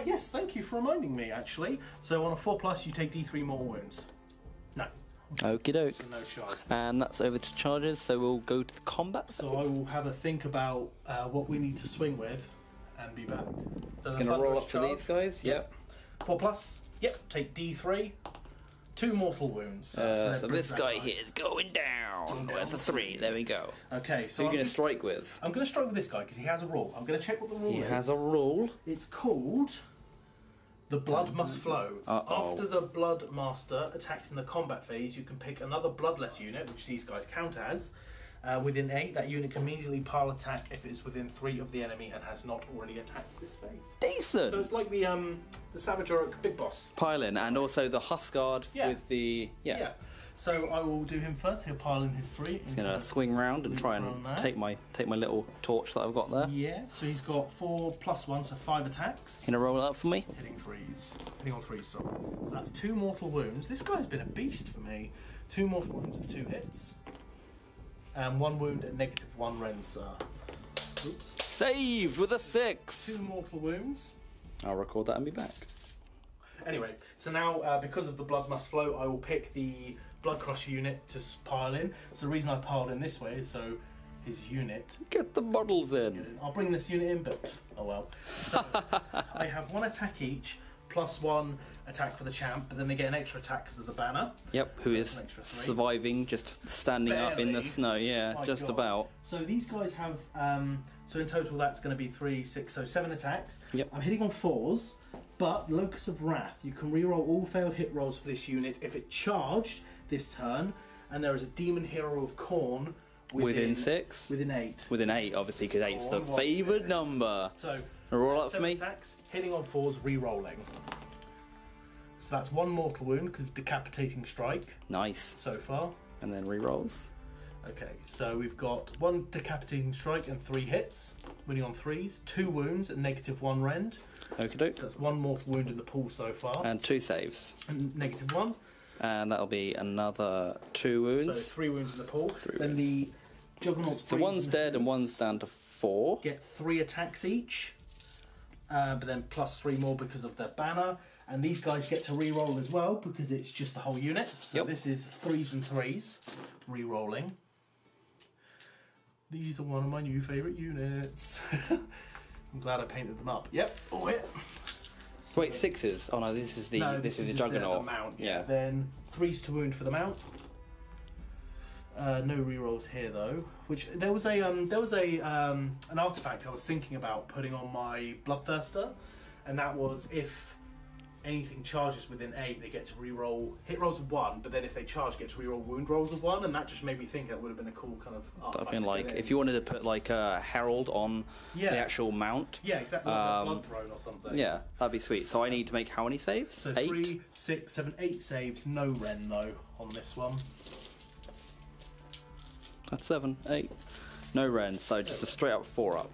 Yes, thank you for reminding me, actually. So on a 4+, you take D3 more wounds. No. Okie doke. So no charge. And that's over to charges, so we'll go to the combat. So I will have a think about what we need to swing with and be back. Gonna roll up for these guys? Yep. 4+, yep, take D3. 2 mortal wounds. So this guy here is going down. That's a 3. There we go. Okay, so who are you going to strike with? I'm going to strike with this guy because he has a rule. I'm going to check what the rule is. He has a rule. It's called The Blood Must Flow. Uh-oh. After the Blood Master attacks in the combat phase, you can pick another bloodless unit, which these guys count as. Within 8, that unit can immediately pile attack if it is within 3 of the enemy and has not already attacked this phase. Decent! So it's like the Savage Orc Big Boss. Pile in, and also the Huskard with the... Yeah. So I will do him first. He'll pile in his 3. He's going to swing round and try and take my little torch that I've got there. Yeah, so he's got 4+1, so 5 attacks. Can you roll it up for me? Hitting on 3s, sorry. So that's 2 mortal wounds. This guy's been a beast for me. 2 mortal wounds and 2 hits. And 1 wound at -1 rend, sir. Oops. Saved with a 6! 2 mortal wounds. I'll record that and be back. Anyway, so now because of the blood must flow, I will pick the blood crusher unit to pile in. So the reason I piled in this way is so his unit... Get the models in! I'll bring this unit in, but oh well. So I have 1 attack each, +1 attack for the champ, but then they get an extra attack because of the banner. Yep, who is surviving, just standing up in the snow, just about. So these guys have, so in total that's going to be 3, 6, so 7 attacks. Yep. I'm hitting on 4s, but Locus of Wrath, you can reroll all failed hit rolls for this unit if it charged this turn, and there is a Demon Hero of Khorne within 6? Within 8. Within 8, obviously, because 8's the favoured number. So, roll up for me. Attacks, hitting on 4s, re-rolling. So that's 1 mortal wound because of Decapitating Strike. Nice. So far. And then re-rolls. Okay, so we've got 1 Decapitating Strike and 3 hits, winning on 3s, 2 wounds at -1 rend. Okie doke. So that's 1 mortal wound in the pool so far. And 2 saves. And -1. And that'll be another 2 wounds. So 3 wounds in the pool. 3 then wounds. the Juggernaut's So 1's dead and 1's down to 4. Get 3 attacks each, but then +3 more because of their banner. And these guys get to re-roll as well because it's just the whole unit. So this is 3s and 3s re-rolling. These are one of my new favourite units. I'm glad I painted them up. Yep, all hit. So wait, 6s? Oh no, this is the the Juggernaut. The mount. Yeah. Then 3s to wound for the mount. No rerolls here though. Which there was an artifact I was thinking about putting on my Bloodthirster, and that was if anything charges within 8, they get to re-roll hit rolls of 1, but then if they charge, get to re-roll wound rolls of 1, and that just made me think that would have been a cool kind of That'd been like if you wanted to put like a herald on the actual mount. Yeah, exactly. Like a blood throne or something. Yeah, that'd be sweet. So I need to make how many saves? So 8? 3, 6, 7, 8 saves. No Ren though on this one. That's 7, 8. No Ren, so just a straight up 4 up.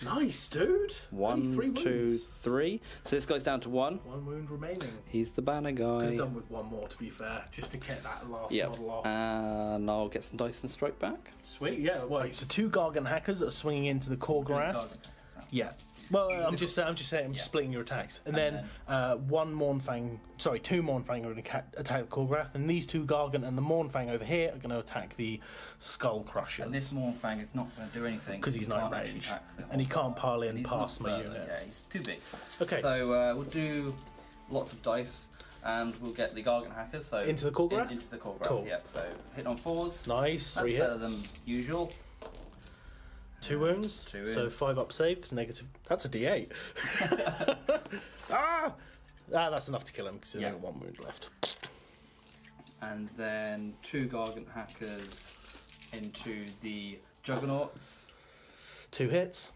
Nice, dude. Only 1, 3 2, wounds. 3. So this goes down to 1. 1 wound remaining. He's the banner Could have guy. done with 1 more, to be fair, just to get that last Yep. model off. And I'll get some dice and strike back. Sweet, yeah. Well, so 2 Gargant hackers that are swinging into the Khorne. Yeah. Well, I'm just splitting your attacks, and then 1 Mournfang. Sorry, 2 Mournfang are going to attack the Khorne, and these 2 Gargant and the Mournfang over here are going to attack the Skull Crushers. And this Mournfang is not going to do anything because he's not in range, and he can't pile in past my unit. Yeah, he's too big. Okay. So we'll do lots of dice, and we'll get the Gargant hackers. So into the Khorne. Into the Khorne. Cool. Yeah. So hit on 4s. Nice. That's 3 better hits. than usual. 2 wounds. 2 wounds. So 5 up save because negative. That's a D8. That's enough to kill him because he's only got 1 wound left. And then 2 Gargant hackers into the Juggernauts. 2 hits.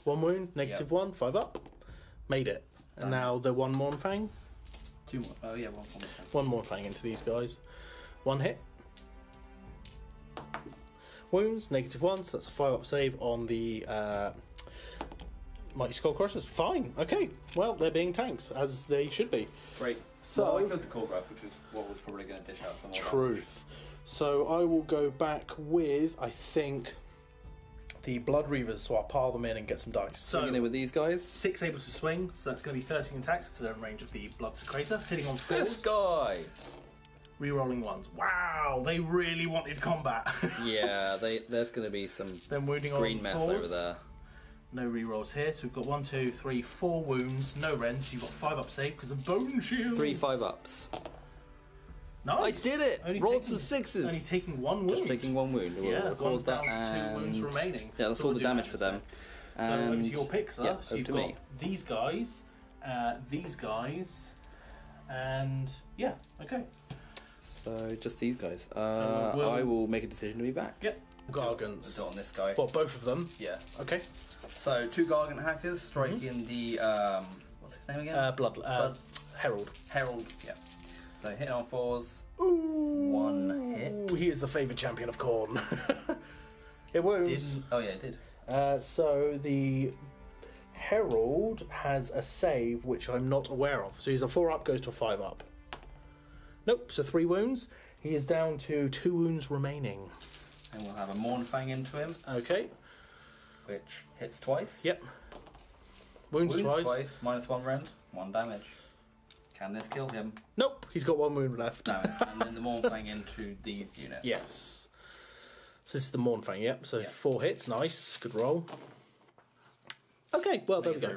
1 wound. Negative 1. 5 up. Made it. And now the 1 Mournfang. 2 more. Oh yeah, 1 more. 1 Mournfang into these guys. 1 hit. Wounds, -1, so that's a 5 up save on the Mighty Skull Crushers. Fine, okay. Well, they're being tanks, as they should be. Great. So, I killed the Khorne, which is what was probably going to dish out some more truth. So I will go back with, I think, the Blood Reavers, so I'll pile them in and get some dice. So Swinging in with these guys. 6 able to swing, so that's going to be 13 attacks, because they're in range of the Blood Secretor. Hitting on 4s. This guy! Rerolling 1s. Wow, they really wanted combat. Yeah, there's going to be some Then wounding green on mess 4s. over there. No rerolls here, so we've got 1, 2, 3, 4 wounds, no rends. So you've got 5 up save because of bone shield. 3 5-ups. Nice. I did it! Only Rolled taking- some 6s. Only taking 1 wound. Just taking 1 wound. Yeah, We'll 1 cause down that to 2 wounds and... remaining. Yeah, that's So all we'll the do damage that for them. So over to your picks, sir. Yeah, So you've over to got me. these guys, and yeah, okay. So, just these guys. we'll- I will make a decision to be back. Yep. Gargants. So on this guy. What, both of them? Yeah. Okay. So 2 Gargant hackers striking the what's his name again? Herald. Herald. Yeah. So hit on 4s. Ooh. 1 hit. He is the favoured champion of Khorne. It wounds. Oh yeah, it did. So the Herald has a save which I'm not aware of. So he's a 4 up, goes to a 5 up. Nope, so 3 wounds. He is down to 2 wounds remaining. And we'll have a Mournfang into him, Okay. which hits twice. Yep. Wounds twice. -1 rend, 1 damage. Can this kill him? Nope, he's got 1 wound left. No. And then the Mournfang into these units. Yes. So this is the Mournfang, yep. So Yeah. 4 hits, nice, good roll. Okay, well, there we go.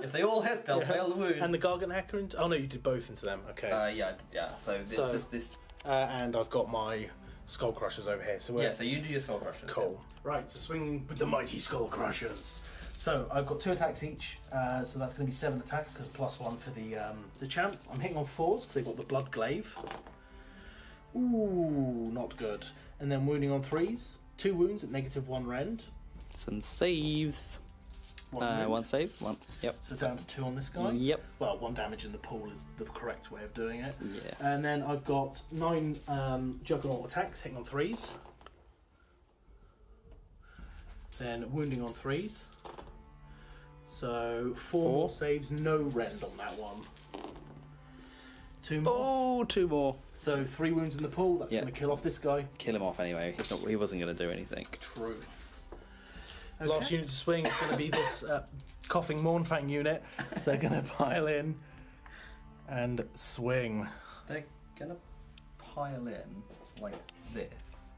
If they all hit, they'll fail the wound. And the Gargant Hacker into... Oh, no, you did both into them, okay. Yeah. So this. And I've got my Skull Crushers over here. So we're... Yeah. So you do your Skull Crushers. Cool. Right, so swing with the Mighty Skull Crushers. So I've got 2 attacks each, so that's going to be 7 attacks, because +1 for the champ. I'm hitting on 4s, because they've got the Blood Glaive. Ooh, not good. And then wounding on 3s. 2 wounds at -1 rend. Some saves. 1 wound. 1 save. 1. Yep. So down to 2 on this guy. Yep. Well, 1 damage in the pool is the correct way of doing it. Yeah. And then I've got 9 Juggernaut attacks, hitting on 3s. Then wounding on 3s. So 4 more saves, no rend on that one. 2 more. Oh, 2 more. So 3 wounds in the pool, that's Yeah. going to kill off this guy. Kill him off anyway. He wasn't going to do anything. Truth. Okay. Last unit to swing is going to be this coughing Mournfang unit. So they're going to pile in and swing. They're gonna pile in like this.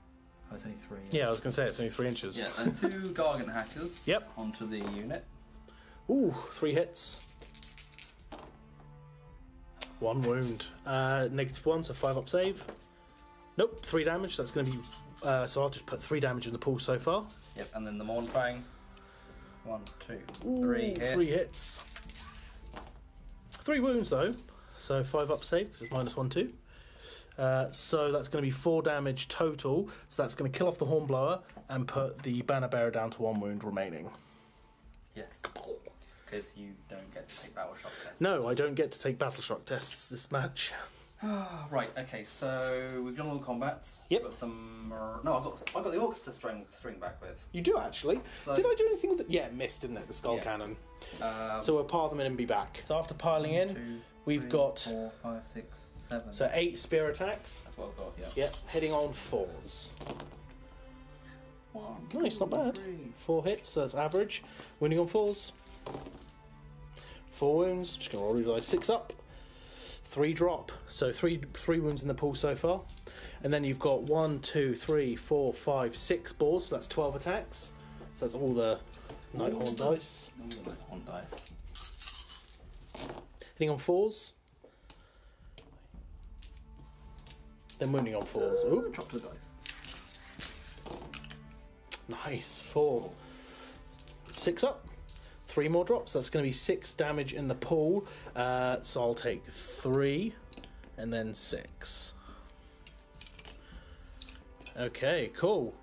Oh, it's only 3. Yeah, I was going to say it's only 3 inches. Yeah, and 2 Gargant hackers. Yep. Onto the unit. Ooh, 3 hits. 1 wound. -1, so 5 up save. Nope, 3 damage. That's going to be. So I'll just put 3 damage in the pool so far. Yep, and then the Mournfang 1, 2, Ooh, 3 hit. 3 hits. 3 wounds though, so 5 up save because it's -1, 2. So that's going to be 4 damage total. So that's going to kill off the Hornblower and put the Banner Bearer down to 1 wound remaining. Yes. Because you don't get to take battle shock tests. No, I don't get to take battle shock tests this match. Right. Okay. So we've done all the combats. Yep. Got some. No, I got the orcs to string back with. You do actually. So, Did I do anything with it? Yeah, it missed, didn't it? The skull Yeah. cannon. So we'll pile them in and be back. So after piling in, 2, we've 3, got 4, 5, 6, 7. so 8 spear attacks. That's what I've got. Yeah. Yep, hitting on 4s. 1, Nice, not bad. 3. 4 hits, so that's average. Wounding on 4s. 4 wounds. Just gonna roll these dice. 6 up. 3 drop. So three wounds in the pool so far. And then you've got 1, 2, 3, 4, 5, 6 balls. So that's 12 attacks. So that's all the Nighthorn dice. All the Nighthorn dice. Hitting on 4s. Then wounding on 4s. Ooh. Drop the dice. Nice. 4. 6 up. 3 more drops. That's going to be 6 damage in the pool. So I'll take 3 and then 6. Okay, cool.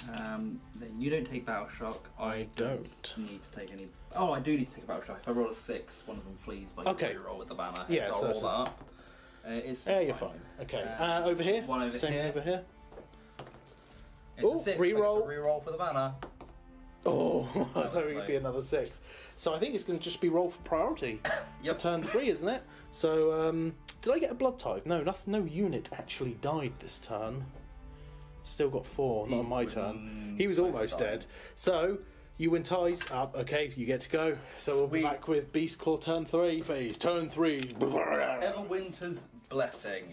Then you don't take battle shock. I don't. Need to take any. Oh, I do need to take a battle shock. If I roll a 6, one of them flees. But Okay. you roll with the banner. Yeah, so so I'll that's roll that up. It's Yeah, you're fine. Okay. Over here. One over Same here. over here. It's Oh, a 6. reroll. I get to reroll for the banner. Oh, was so it could be close. another 6. So I think it's going to just be roll for priority Yep. for turn 3, isn't it? So did I get a blood tithe? No, nothing. No unit actually died this turn. Still got 4. Not on my turn. He was almost dead. So you win ties up. Okay, you get to go. So we'll be Sweet. back with Beastclaw turn 3 phase. Turn 3. Everwinter's Blessing.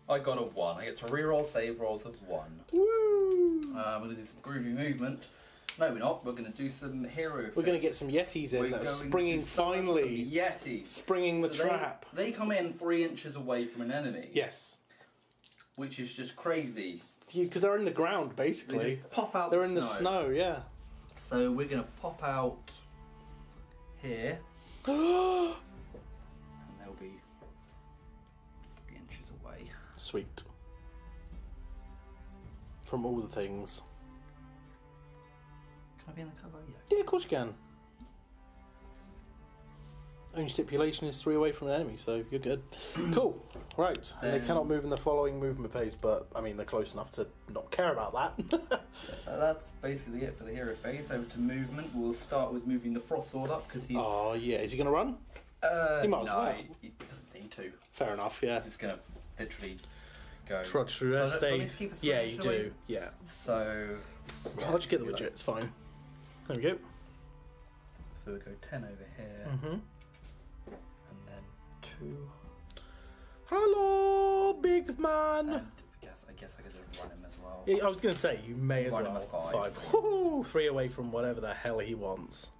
I got a 1. I get to reroll save rolls of 1. Woo! We're going to do some groovy movement. No, we're not. We're going to do some hero. We're going to get some Yetis in. That's springing finally. Yetis. Springing the So trap. They come in 3 inches away from an enemy. Yes. Which is just crazy. Because they're in the ground, They basically. just pop out. They're in the snow, yeah. So we're going to pop out here. And they'll be 3 inches away. Sweet. From all the things. Can I be in the cover? Yeah. Yeah, of course you can. Only stipulation is 3 away from an enemy, so you're good. Cool. Right. And they cannot move in the following movement phase, but, I mean, they're close enough to not care about that. That's basically it for the hero phase. Over to movement. We'll start with moving the Frost Sword up because he's. Oh, yeah. Is he going to run? He might as no, well. he doesn't need to. Fair enough, yeah. He's just going to literally go. Trudge through So her I don't- do I need stage. to keep it 3 Yeah, you inches away? do. Yeah. So. I'll just get the widget, it's fine. There we go. So we'll go 10 over here. Mm-hmm. And then 2. Hello, big man! And I guess I could just run him as well. Yeah, I was going to say, you may as Run him well. a 5. Woo, 3 away from whatever the hell he wants.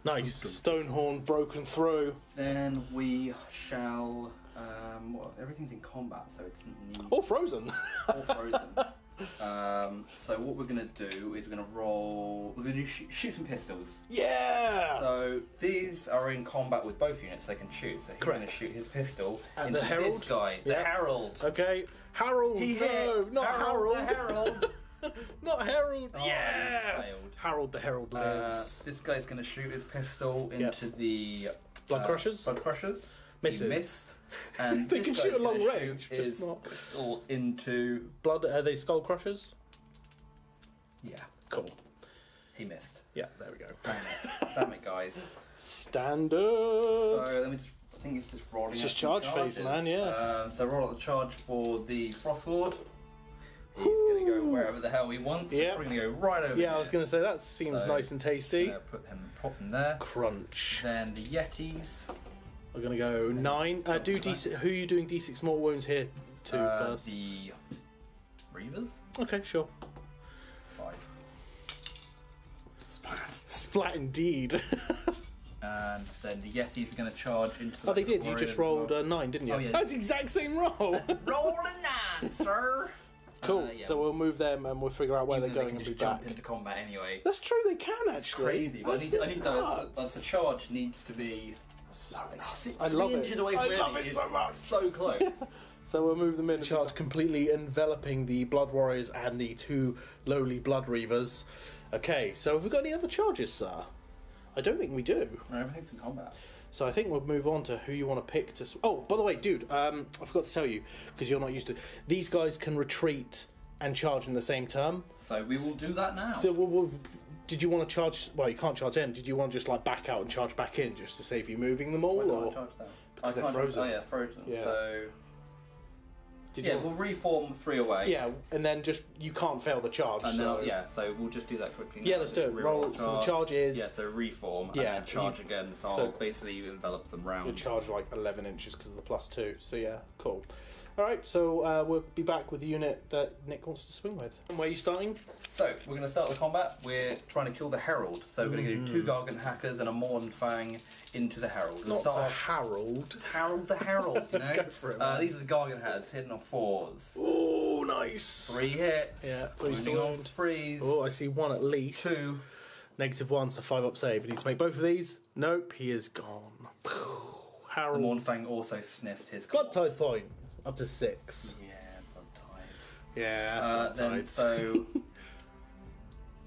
Nice. Stonehorn broken through. Then we shall. Everything's in combat, so it doesn't need. Or frozen. Or frozen. So what we're going to do is we're going to roll. We're going to shoot some pistols. Yeah! So these are in combat with both units, so they can shoot. So he's going to Correct. shoot his pistol And into the Herald? this guy, the Yeah. Herald. Okay. Harold! He no, hit. not Harold! The Herald. Not Harold! Oh, yeah! he failed. Harold the Herald lives. This guy's going to shoot his pistol into the Blood Crushers? Blood Crushers. Misses. He missed. And They this can guy's shoot at long gonna range, shoot just his not- pistol into. Blood, are they Skull Crushers? Yeah, Cool. he missed. Yeah, there we go. Damn it, guys. Standard! So let me just. I think it's just rolling. It's out just some charge phase, charges. man, yeah. So roll out the charge for the Frost Lord. He's going to go wherever the hell he wants. Yep. We're going to go right over. Yeah, I was going to say, that seems So, nice and tasty. Pop him there. Crunch. Then the Yetis. We're going to go 9. Do D6, who are you doing D6 more wounds here to first? The Reavers. Okay, sure. 5. Splat. Splat indeed. And then the Yetis are going to charge into the Oh, they did. You warriors just as rolled well. 9, didn't you? Oh, yeah. That's the exact same roll. Roll a 9, sir. Cool. Yeah. So we'll move them and we'll figure out where Even they're though going they and can be just jump back. into combat anyway. That's true. They can actually. Crazy. But That's I need nuts. the charge needs to be So like nuts. I love 3 it. inches away I from love enemy. it It's so much. so close. So we'll move them in. Charge completely enveloping the Blood Warriors and the 2 lowly Blood Reavers. Okay, so have we got any other charges, sir? I don't think we do. No, everything's in combat. So I think we'll move on to who you want to pick to... Oh, by the way, dude, I forgot to tell you, because you're not used to... These guys can retreat and charge in the same turn. So we will do that now. So did you want to charge... Well, you can't charge in. Did you want to just like back out and charge back in just to save you moving them all? Why can't Or... I charge that? Because I they're can't frozen. Oh yeah, frozen. Yeah. So Did yeah, you... we'll reform 3 away. Yeah, and then just... You can't fail the charge, And so... then, yeah, so we'll just do that quickly now. Yeah, let's do Just it. reroll Roll. So the charge is... Yeah, so reform and Yeah, then charge you- again. So, so- I'll basically envelop them You round. charge like 11 inches because of the +2. So yeah, cool. All right, so we'll be back with the unit that Nick wants to swing with. And where are you starting? So we're going to start the combat. We're trying to kill the Herald. So we're going to do 2 Gargant hackers and a Mornfang into the Herald. We'll Not start a off Harold. Harold the Herald. You know, Go for it, man. these are the Gargant hackers hitting on 4s. Oh, nice. 3 hits. Yeah, 3 wounding on wound. 3s. Oh, I see 1 at least. 2. -1, so 5 up save. You need to make both of these. Nope, he is gone. The Harold. Mornfang also sniffed his Blood corpse. tithe point. Up to 6. Yeah, blood ties. Yeah. blood Then tithes. so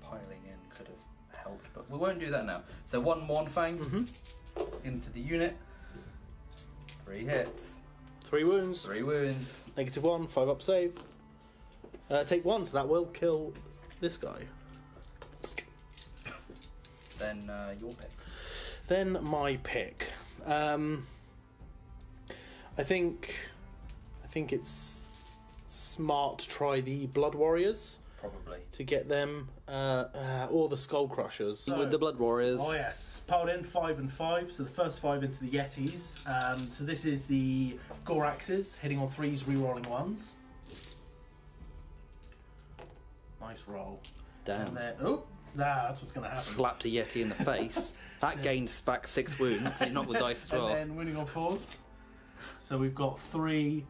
piling in could have helped, but we won't do that now. So 1 Mornfang into the unit. 3 hits. 3 wounds. 3 wounds. -1, 5 up save. Take 1, so that will kill this guy. Then your pick. Then my pick. I think it's smart to try the Blood Warriors Probably. to get them, or the Skull Crushers. With the Blood Warriors. Oh yes, piled in 5 and 5. So the first 5 into the Yetis. So this is the Goraxes hitting on 3s, rerolling 1s. Nice roll. Damn. And then that's what's going to happen. Slapped a Yeti in the face. That gains back 6 wounds because he knocked the dice as well. And then winning on 4s. So we've got 3,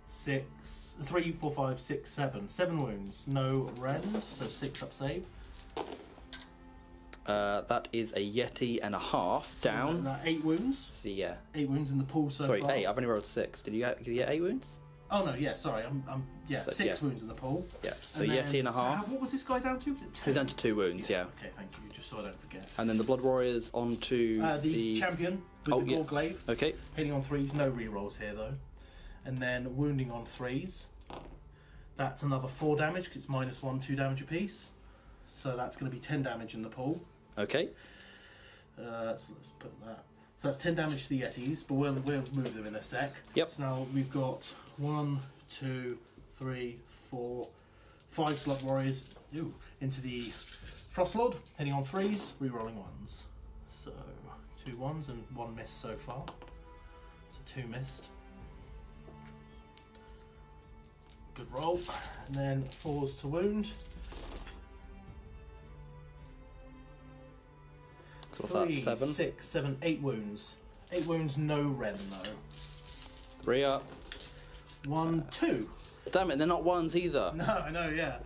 4, 5, 6, 7. 7 wounds, no rend, so 6 up save. That is a Yeti and a half down. So 8 wounds. See, yeah. 8 wounds in the pool so Sorry, far. 8. I've only rolled 6. Did you get 8 wounds? Oh no, yeah, sorry, I'm So, 6 yeah. wounds in the pool. Yeah. So And Yeti then- and a so half. what was this guy down to? Was it 2? He's down to 2 wounds, yeah. Okay, thank you, just so I don't forget. And then the Blood Warriors onto The champion with Oh, the yeah. Gorglaive, Okay. hitting on 3s, no rerolls here though. And then wounding on 3s. That's another 4 damage because it's -1, 2 damage apiece. So that's going to be 10 damage in the pool. Okay. So let's put that. So that's 10 damage to the Yetis, but we'll move them in a sec. Yep. So now we've got 1, 2, 3, 4, 5 Blood Warriors into the Frostlord, hitting on 3s, rerolling 1s. So 2 1s and 1 miss so far. So 2 missed. Good roll. And then 4s to wound. So what's 3, that? 7? 6, 7, 8 wounds. 8 wounds, no rend though. 3 up. 1, 2. Damn it, they're not 1s either. No, I know, yeah.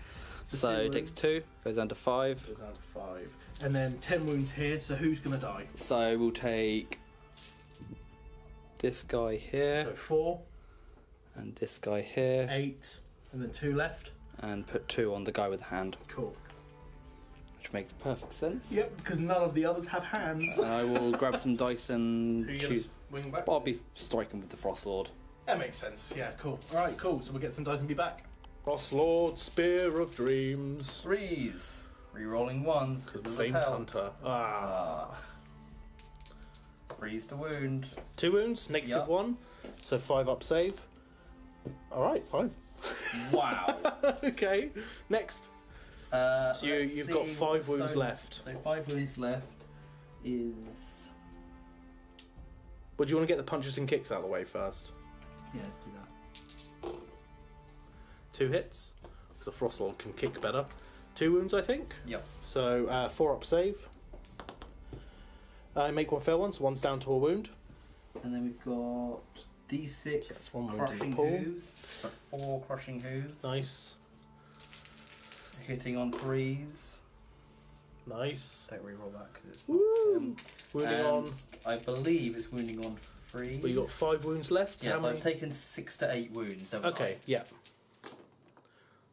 So two it takes wounds. 2, goes down to 5. Goes down to 5. And then 10 wounds here, so who's going to die? So we'll take this guy here, So 4, and this guy here, 8, and then 2 left. and put 2 on the guy with the hand, Cool. which makes perfect sense. Yep, because none of the others have hands. And I will grab some dice and Who are you going choose. to swing back? Well, I'll be striking with the Frost Lord. That makes sense. Yeah, cool. Alright, cool. So we'll get some dice and be back. Frostlord, Spear of Dreams. 3s. Rerolling 1s because of the Famed repel. Hunter. 3s to wound. 2 wounds, -1. So 5 up save. Alright, fine. Wow. Okay, next. So So you've got 5 wounds left. So 5 wounds left is... But do you want to get the punches and kicks out of the way first? Yeah, let's do that. 2 hits, because the Frostlord can kick better. 2 wounds, I think. Yep. So 4 up save. I make 1 fail one, so 1's down to a wound. And then we've got D6 So that's 1 wound in crushing the pool. hooves. So 4 crushing hooves. Nice. hitting on 3s. Nice. Don't reroll that because it's Woo. not him. Wounding on. I believe it's wounding on 3. But you got 5 wounds left. Yes, How many? I've taken 6 to 8 wounds. haven't Okay, I? yeah.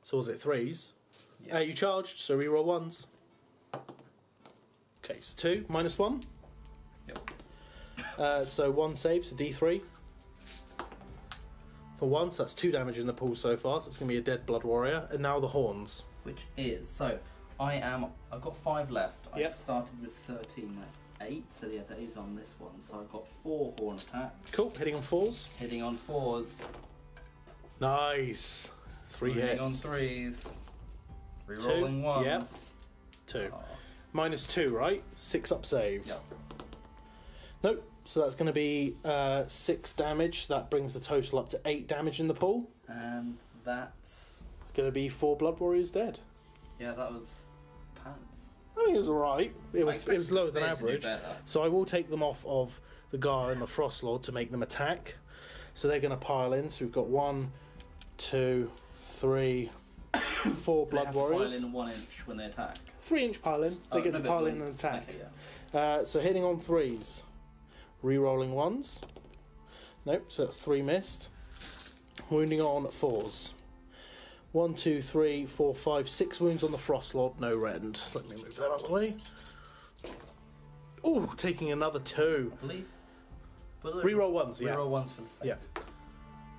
So was it 3s? Yeah. You charged, so reroll 1s. Okay, so 2 minus 1. Yep. So 1 save, so D3. For 1, so that's 2 damage in the pool so far. So it's going to be a dead blood warrior. And now the horns. Which is so. I've got 5 left. Yep. I started with 13. That's 8. So yeah, that is on this one. So I've got 4 horn attacks. Cool, hitting on 4s. Hitting on 4s. Nice. 3 Hitting hits. on 3s. Rerolling 1s. Yep. 2. Oh. Minus 2, right? 6 up save. Yep. Nope. So that's going to be 6 damage. That brings the total up to 8 damage in the pool. And that's It's going to be 4 blood warriors dead. yeah, that was pants. I think it was alright. It I was expected lower than Spear to do average. better. So I will take them off of the Ghur and the Frostlord to make them attack. So they're going to pile in. So we've got 1, 2, 3, 4 They blood have to warriors. pile in 1 inch when they attack. 3-inch pile in. They get no, to but pile when- in and attack. Okay, yeah. So hitting on 3s. Rerolling 1s. Nope, so that's 3 missed. Wounding on 4s. 1, 2, 3, 4, 5, 6 wounds on the Frostlord, no rend. Let me move that out of the way. Ooh, taking another 2. I believe. Reroll 1s, yeah. Reroll 1s for the save. Yeah.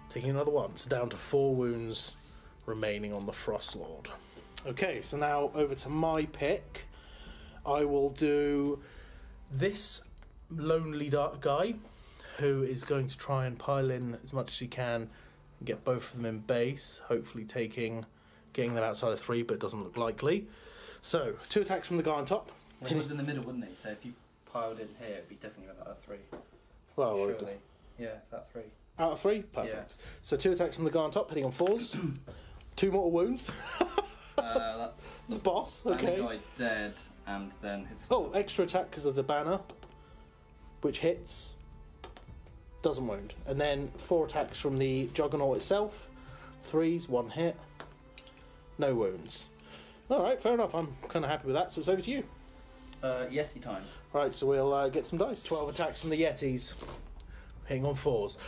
Taking another 1, so down to 4 wounds remaining on the Frostlord. Okay, so now over to my pick. I will do this lonely dark guy who is going to try and pile in as much as he can and get both of them in base, hopefully getting them outside of 3, but it doesn't look likely. So 2 attacks from the guy on top. Well, he was in the middle, wouldn't he? So if you piled in here, it'd be definitely out of 3. Well, Surely. Yeah, it's out of 3. out of 3, perfect. So 2 attacks from the guy on top, hitting on 4s. 2 mortal wounds. That's It's boss, the okay. guy dead, and then his. Oh, extra attack because of the banner, which hits, doesn't wound. And then 4 attacks from the Juggernaut itself. 3s, 1 hit, no wounds. Alright, fair enough. I'm kind of happy with that, so it's over to you. Yeti time. Right, so we'll get some dice. 12 attacks from the Yetis, hitting on 4s.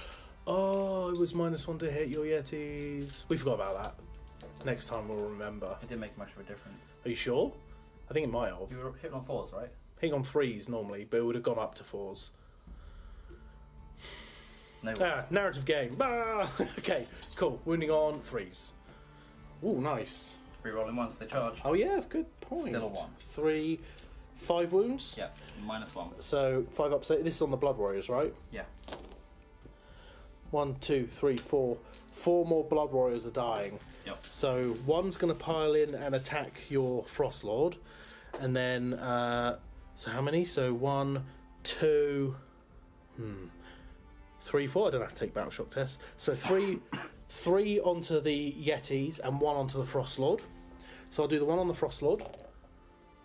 Oh, it was -1 to hit your Yetis. We forgot about that. Next time we'll remember. It didn't make much of a difference. Are you sure? I think it might have. You were hitting on 4s, right? Hitting on 3s normally, but it would have gone up to 4s. No. Narrative game. Ah! Okay, cool. Wounding on 3s. Ooh, nice. Rerolling 1s, they charge. Oh yeah, good point. Still a 1. 3, 5 wounds. Yeah, -1. So 5 up. This is on the Blood Warriors, right? Yeah. 1, 2, 3, 4. 4 more Blood Warriors are dying. Yep. So 1's going to pile in and attack your Frostlord, and then so how many? So 1, 2, 3, 4. I don't have to take battle shock tests. So 3 onto the Yetis and 1 onto the Frostlord. So I'll do the 1 on the Frostlord.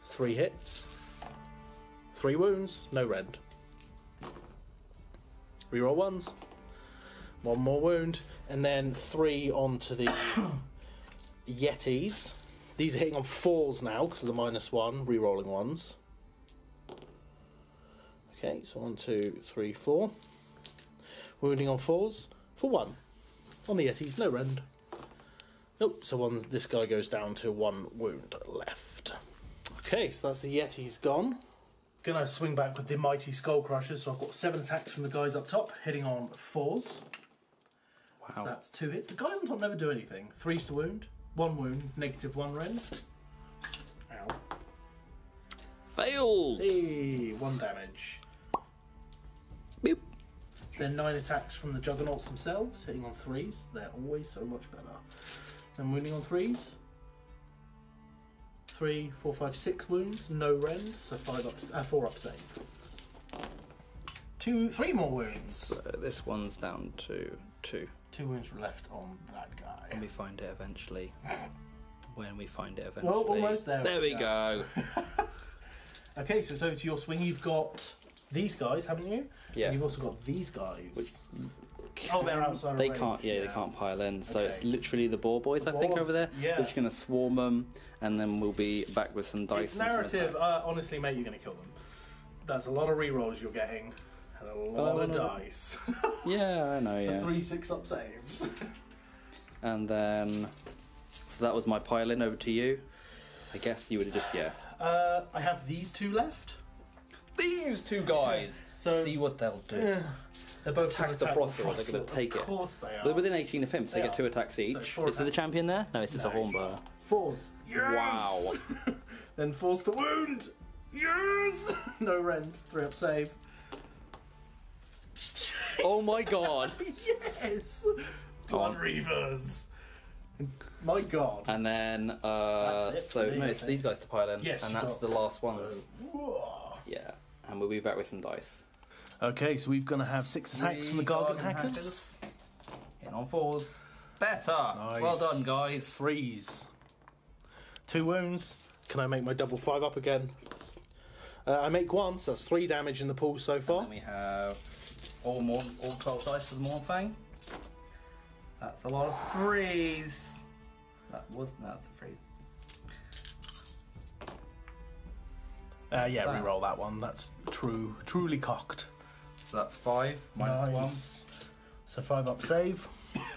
3 hits, 3 wounds, no rend. Reroll 1s. 1 more wound, and then 3 onto the Yetis. These are hitting on 4s now because of the -1, re-rolling 1s. Okay, so 1, 2, 3, 4. Wounding on 4s for 1. On the Yetis, no rend. Nope, so this guy goes down to 1 wound left. Okay, so that's the Yetis gone. Gonna swing back with the Mighty Skull Crushers, so I've got 7 attacks from the guys up top, hitting on 4s. Wow. So that's 2 hits. The guys on top never do anything. 3's to wound, 1 wound, -1 rend. Ow. Failed! Hey, 1 damage. Beep. Then 9 attacks from the Juggernauts themselves, hitting on 3s. They're always so much better. Then wounding on 3s. 3, 4, 5, 6 wounds, no rend, so 4 up save. 3 more wounds. So this one's down to 2. 2 wounds left on that guy. When we find it eventually. Well, almost there. There we go. Okay, so it's over to your swing. You've got these guys, haven't you? Yeah. And you've also got these guys. Oh, they're outside. They of can't. range. They can't pile in. So Okay. it's literally the boar boys, I think, boars, over there. yeah. We're just going to swarm them, and then we'll be back with some dice. It's and some narrative. attacks. Honestly, mate, you're going to kill them. That's a lot of rerolls you're getting, and a lot of dice. Yeah, I know. Yeah. 3 6-up saves. And then, so that was my pile in. Over to you. I guess you would have just I have these two left. These two guys. So- see what they'll do. They're both Attack gonna the Frost Lord, Frost they're gonna Lord. take it. Of course they They're are. within 18 of him, so they They get 2 are. attacks each. So 4 Is there the attacks. champion there? No, it's just a No, it's hornblower. 4s. Yes! Wow. Then force to wound. Yes! No rend. 3-up save. Oh my god. Yes! Blood Reavers. My god. And then, That's it so for me, no, I it's think. these guys to pile in, Yes, and you that's got- the last ones. So, whoa. Yeah, and we'll be back with some dice. Okay, so we're going to have 6 attacks from the Gargan Hackers. In on 4s. Better. Nice. Well done, guys. 3s. 2 wounds. Can I make my double 5-up again? I make 1, so that's 3 damage in the pool so far. And we have all 12 dice for the Mornfang. That's a lot of 3s. That's a 3. Yeah, that? re-roll that one. That's truly cocked. So that's 5 minus 1. So 5-up save.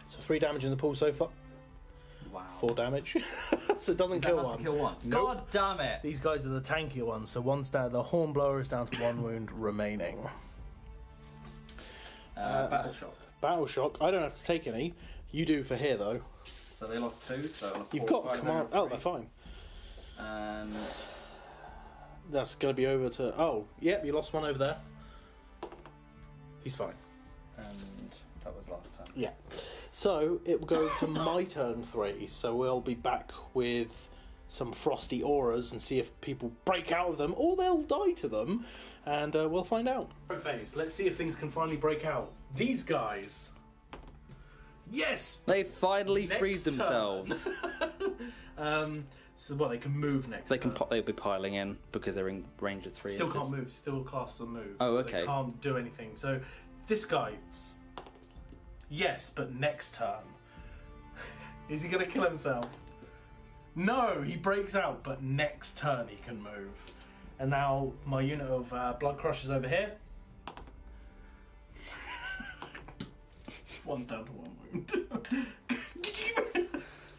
So 3 damage in the pool so far. Wow. 4 damage. So it doesn't kill one. Kill one. Nope. God damn it. These guys are the tankier ones. So one's down. The Hornblower is down to 1 wound remaining. Battle shock. Battle shock. I don't have to take any. You do for here though. So they lost 2. So on a 4, You've got 5, command. and Oh, they're fine. And That's going to be over to. Oh, yep. You lost one over there. He's fine. that was last time. Yeah. So it will go to my turn 3. So we'll be back with some frosty auras and see if people break out of them or they'll die to them, and we'll find out. Phase. Let's see if things can finally break out. These guys. Yes. They finally Next freed turn. themselves. So what? They can move next. They can. turn. They'll be piling in because they're in range of 3. Still inches. can't move. Still cast and move. Oh, So okay. They can't do anything. So this guy's. Yes, but next turn. Is he going to kill himself? No, he breaks out, but next turn he can move. And now my unit of blood crushers over here. One's down to 1 wound.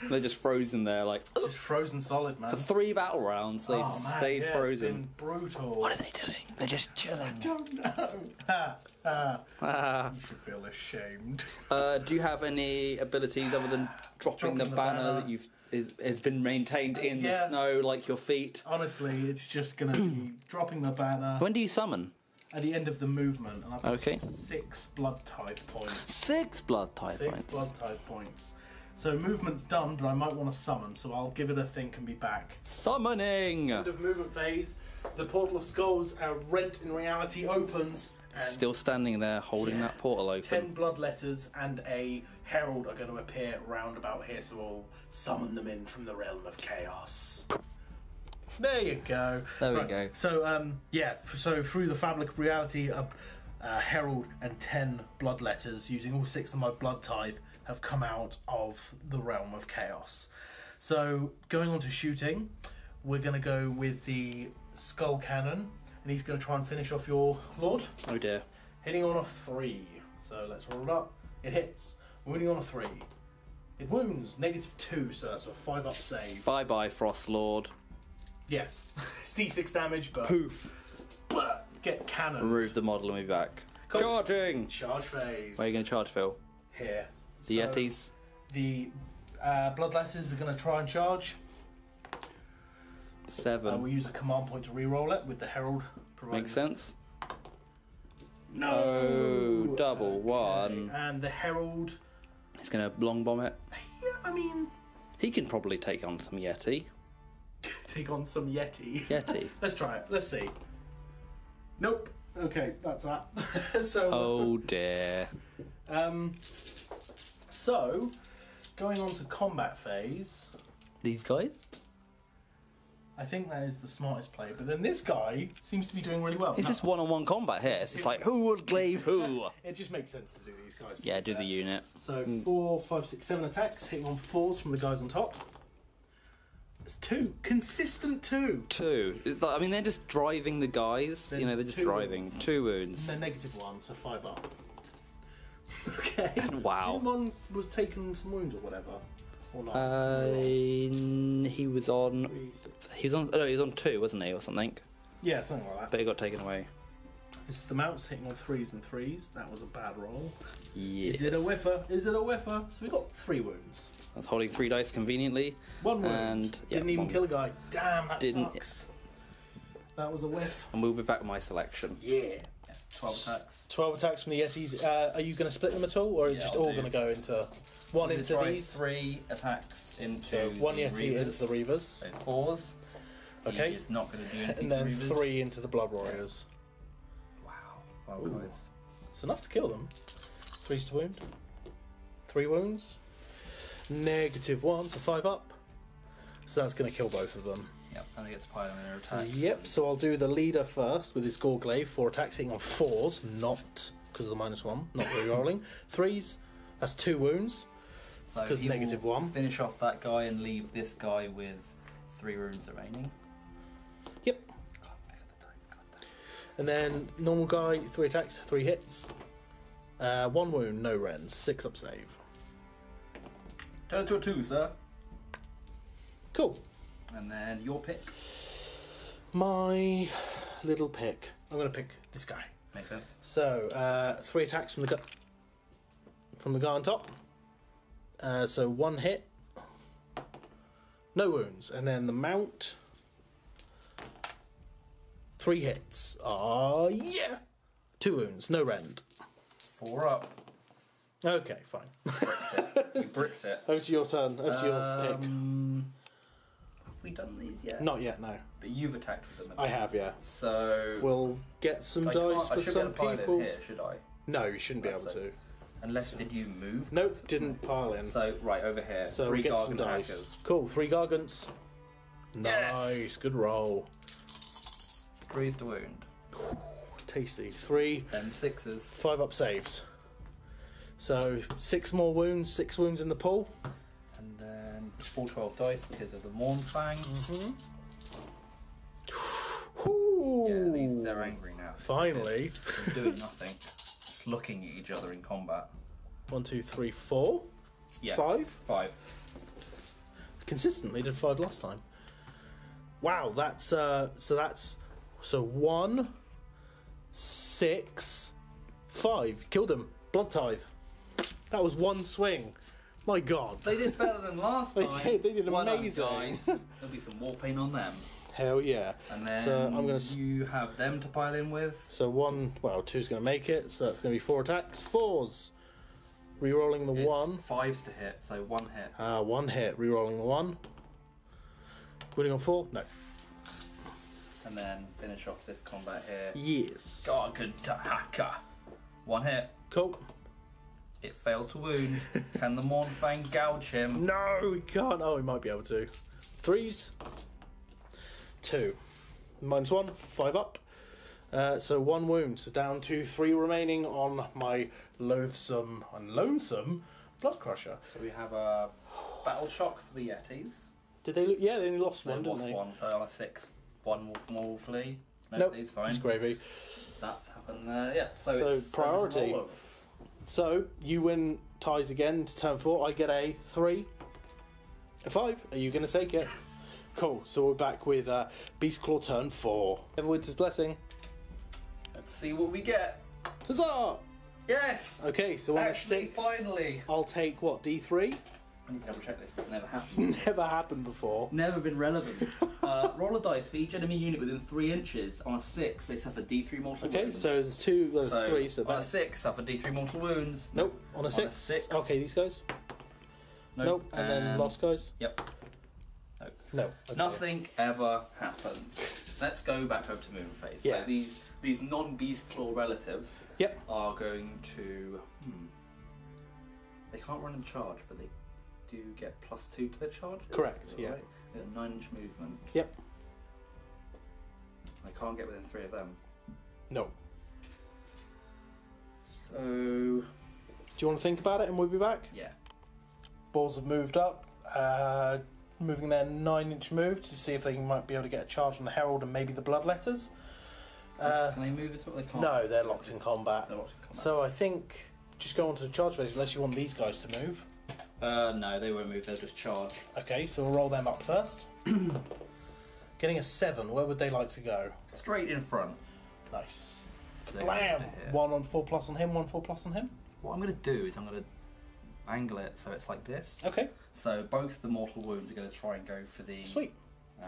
They're just frozen there, like Just frozen solid, man. for 3 battle rounds. They've Oh, man, stayed yeah, frozen. It's been brutal. What are they doing? They're just chilling. Don't know. Ha, ha. Ah. You should feel ashamed. Do you have any abilities other than dropping the banner that has been maintained in Yeah. the snow, like your feet? Honestly, it's just going to be dropping the banner When do you summon? at the end of the movement, and I've got Okay. 6 blood tithe points. 6 blood type 6 points. blood tithe points. So movement's done, but I might want to summon, so I'll give it a think and be back. Summoning. End of movement phase. The portal of skulls, rent in reality, opens, and Still standing there, holding that portal open. 10 blood letters and a herald are going to appear round about here, so we'll summon them in from the realm of chaos. There you go. There we go. So, so through the fabric of reality, a herald and 10 blood letters, using all 6 of my blood tithe, have come out of the realm of chaos. So, going on to shooting, we're going to go with the skull cannon, and he's going to try and finish off your lord. Oh dear. Hitting on a 3. So let's roll it up. It hits. Wounding on a 3. It wounds. -2, so that's a 5-up save. Bye bye, Frost Lord. Yes. It's D6 damage, but Poof. get cannon. Remove the model and be back. Cool. Charging. Charge phase. Where are you going to charge, Phil? Here. The So Yetis. The blood letters are going to try and charge. 7. We'll use a command point to re-roll it with the herald. provided. Makes sense. No. Oh, double Okay. 1. And the herald. He's going to long bomb it. Yeah, I mean, He can probably take on some Yeti. take on some Yeti. Yeti. Let's try it. Let's see. Nope. Okay, that's that. So. Oh dear. So, going on to combat phase. These guys? I think that is the smartest play. But then this guy seems to be doing really well. It's just one-on-one combat here. It's just like, who would glaive who? It just makes sense to do these guys. Yeah, do the unit. So 4, 5, 6, 7 attacks, hitting on 4s from the guys on top. It's 2. Consistent 2. 2. It's like, I mean, they're just driving the guys. Then You know, they're just 2 driving. wounds. 2 wounds. They're -1, so 5 up. Okay. Wow. Didn't one was taking some wounds or whatever? Or not? He was on. 3, 6. He was on. No, he was on 2, wasn't he, or something? Yeah, something like that. But he got taken away. This is the mounts hitting on 3s and 3s. That was a bad roll. Yes. Is it a whiffer? Is it a whiffer? So we got 3 wounds. I was holding 3 dice conveniently. 1 wound. And yeah, Didn't even one- kill a guy. Damn, that Didn't- sucks. That was a whiff. And we'll be back with my selection. Yeah. 12 attacks. 12 attacks from the Yetis. Are you going to split them at all, or are you Yeah, just I'll all do. going to go into one I'm into gonna try these? 3 attacks into So one the Yeti Reavers. into the Reavers, So 4s. Okay. He's not going to do anything and then to Reavers. 3 into the Blood Warriors. Wow, Ooh. guys. It's enough to kill them. 3's to wound. 3 wounds. -1, so 5 up. So that's going to kill both of them. Yep, and he gets to pile in their attacks. Yep, so I'll do the leader first with his Gorglaive. 4 attacks hitting on 4s, not because of the -1, not re-rolling. 3s, that's 2 wounds. So because he will -1. finish off that guy and leave this guy with 3 wounds remaining. Yep. God, pick up the dice, God damn. And then normal guy, 3 attacks, 3 hits. 1 wound, no rends, 6 up save. Turn it to a 2, sir. Cool. And then your pick. My little pick. I'm going to pick this guy. Makes sense. So 3 attacks from the guy on top. So 1 hit, no wounds, and then the mount. 3 hits. Yeah. 2 wounds, no rend. 4 up. Okay, fine. Bricked it. You bricked it. Over to your turn. Over to your pick. Have we done these yet? Not yet, no. But you've attacked with them. I have, yeah. So We'll get some I dice can't- for I should be some able to pile people. in here, should I? No, you shouldn't be That's able to. it. Unless did you move? Nope, didn't pile in. So right over here. So 3 we get some Gargant dice. hackers. Cool, 3 gargants. Yes! Nice, good roll. 3's to wound. Tasty. 3, Them 6s. 5 up saves. So 6 more wounds, 6 wounds in the pool. And then full 12 dice because of the Mournfang. Yeah, they're angry now. Finally. They're doing nothing. Just looking at each other in combat. 1, 2, 3, 4. Yeah. 5. 5. Consistently did 5 last time. Wow, that's so 1, 6, 5. Killed him. Blood tithe. That was 1 swing. My God. They did better than last They time. did, they did Well done, amazing. guys. There'll be some war paint on them. Hell yeah. And then So I'm gonna. you have them to pile in with. So 1, well, 2's gonna make it. So that's gonna be 4 attacks. 4s. Rerolling the It's 1. 5s to hit, so 1 hit. 1 hit. Rerolling the 1. Winning on 4. No. And then finish off this combat here. Yes. Gargant hacker. 1 hit. Cool. It failed to wound. Can the Mournfang gouge him? No, we can't. Oh, we might be able to. 3s. 2. -1. 5 up. So 1 wound. So down to 3 remaining on my loathsome and lonesome Blood Crusher. So we have a battle shock for the Yetis. Did they? Yeah, they only lost They one, didn't lost they? 1, so on a 6, 1 wolf more will flee. No, Nope, he's fine. it's gravy. That's happened there. Yeah, so So it's priority. over. So you win ties again to turn 4. I get a 3, a 5. Are you going to take it? Cool. So we're back with Beastclaw turn 4. Everwood's blessing. Let's see what we get. Huzzah! Yes! Okay, so on Actually, a 6, finally! I'll take what, D3? I need to double check this because it never It's happened. never happened before. Never been relevant. Roll a dice for each enemy unit within 3 inches. On a 6, they suffer D3 mortal Okay, wounds. so there's 2, there's 3, so on a that's... 6, suffer D3 mortal wounds. Nope, on a 6. 6. Okay, these guys? Nope, and then last guys? Yep. No. Okay. Nothing ever happens. Let's go back over to Moonface. Yes. So these non-Beastclaw relatives Yep. are going to... They can't run in charge, but they do get +2 to their charge. Correct, yeah. Right? They have 9-inch movement. Yep. I can't get within 3 of them. No. So... Do you want to think about it and we'll be back? yeah. Balls have moved up, moving their 9-inch move to see if they might be able to get a charge on the Herald and maybe the Bloodletters. Can they move at all? They can't. No, they're locked in combat. They're locked in combat. So I think just go on to the charge phase unless you want these guys to move. No, they won't move. They'll just charge. Okay, so we'll roll them up first. Getting a 7, where would they like to go? Straight in front. Nice. So they're Blam! here. 1 on 4+ on him, 1 4+ on him. What I'm going to do is I'm going to angle it so it's like this. Okay, So both the mortal wounds are going to try and go for the... sweet.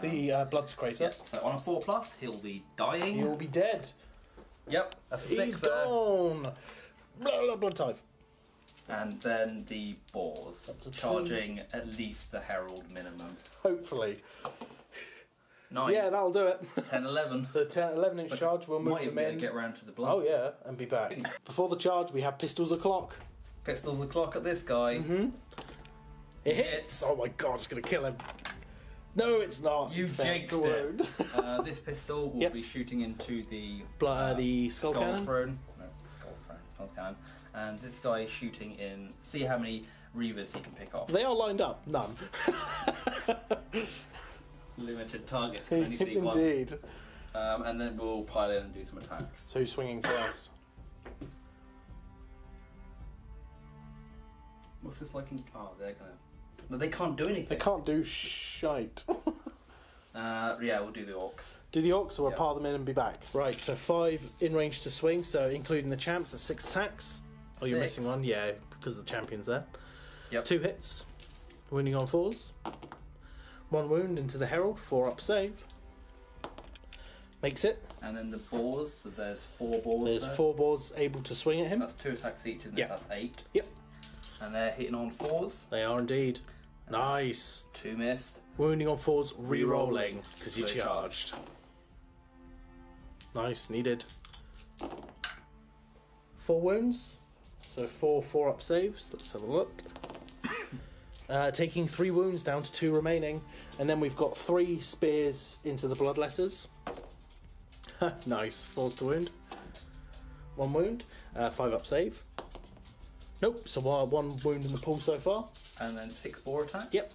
The Blood Secretor. Yeah, so on a 4+, he'll be dying. He'll be dead. Yep, that's a 6 He's there. gone! Blood type. And then the boars, Up to 2. charging at least the Herald minimum. Hopefully. 9, Yeah, that'll do it. 10, 11. So 10, 11-inch charge, we'll move Might even them be able in. to get round to the blood. Oh yeah, and be back. Before the charge, we have pistols o'clock. Pistols o'clock at this guy. It hits. Oh my god, it's gonna kill him. No, it's not. You Fails jinxed the it. wound. This pistol will Yep. be shooting into the The skull cannon? throne. No, skull cannon. And this guy is shooting in. See how many reavers he can pick off. They are lined up. None. Limited target. Can only see one. Indeed. And then we'll pile in and do some attacks. So who's swinging first? What's this like? They're gonna. No, they can't do anything. They can't do shite. Yeah, we'll do the orcs. Do the orcs, or we'll Yeah. pile them in and be back. Right, so 5 in range to swing, so including the champs, that's 6 attacks. Oh, you're 6. missing one? Yeah, because the champion's there. Yep. 2 hits. Wounding on 4s. 1 wound into the Herald, 4 up save. Makes it. And then the boars. So there's 4 boars. There's there. 4 boars able to swing at him. That's 2 attacks each, isn't it? Yeah. That's 8. Yep, And they're hitting on 4s. they are indeed. Nice. 2 missed. Wounding on 4s, re-rolling, Rerolling, because you so they charged. Nice, needed. 4 wounds, so 4 up saves. Let's have a look. Taking 3 wounds down to 2 remaining, and then we've got 3 spears into the Bloodletters. Nice, 4s to wound. 1 wound, 5 up save. Nope, so 1 wound in the pool so far. And then 6 boar attacks. Yep.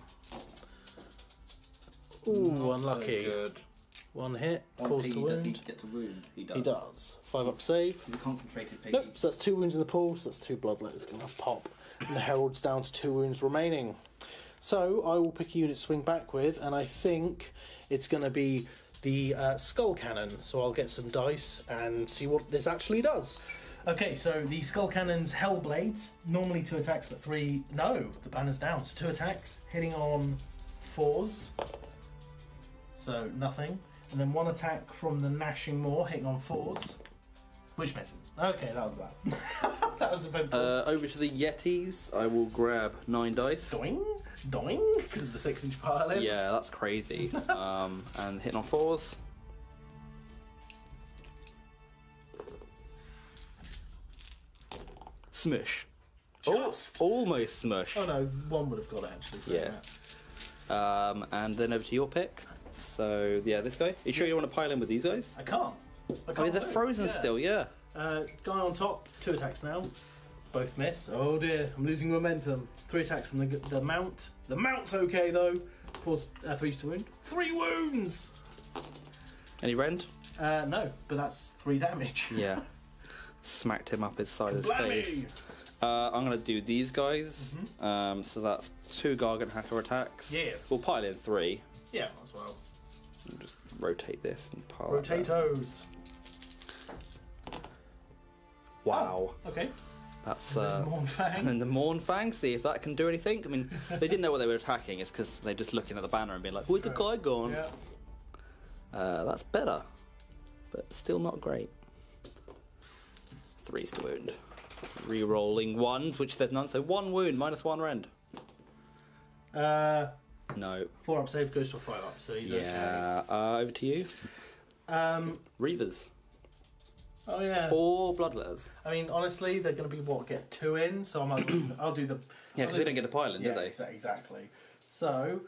Ooh, Not unlucky. So good. 1 hit, One falls piggy, to does wound. he get to wound? He does. He does. 5 up save. He's a concentrated piggy. Nope, so that's 2 wounds in the pool, so that's 2 bloodletters going to pop. And the Herald's down to 2 wounds remaining. So I will pick a unit to swing back with, and I think it's going to be the skull cannon. So I'll get some dice and see what this actually does. Okay, so the skull cannon's Hellblades, normally 2 attacks, but 3. No, the banner's down, so 2 attacks, hitting on 4s. So nothing. And then 1 attack from the Gnashing Maw, hitting on 4s. Which misses. Okay, that was that. That was eventful. Over to the Yetis. I will grab 9 dice. Doing, doing, because of the 6-inch pile in. Yeah, that's crazy. And hitting on 4s. Smush. Just. Almost smush. Oh no, 1 would have got it actually. So Yeah. And then over to your pick. So, yeah, this guy. Are you sure you want to pile in with these guys? I can't. I mean, they're move. frozen Yeah. still, yeah. Guy on top, 2 attacks now. Both miss. Oh dear, I'm losing momentum. 3 attacks from the mount. The mount's okay though. 3s to wound. 3 wounds! Any rend? No, but that's 3 damage. Yeah. Smacked him up his side of his Blammy! face. I'm going to do these guys. So that's 2 Gargant Hacker attacks. Yes. We'll pile in 3. Yeah, as well. We'll just rotate this and pile that there. Potatoes. Wow. Okay. That's Mornfang. and then the Mornfang, see if that can do anything. I mean, they didn't know what they were attacking. It's because they're just looking at the banner and being like, "Where's the guy gone?" Yeah. That's better, but still not great. 3s to wound. Re-rolling 1s, which there's none. So 1 wound, -1 rend. No. 4 up save goes to a 5 up, so he's okay. Yeah. Over to you. Reavers. Oh yeah. Or Bloodletters. I mean, honestly, they're going to be get 2 in, so I'll do the. Yeah, because they don't get a pile in, Yeah, do they? exactly. So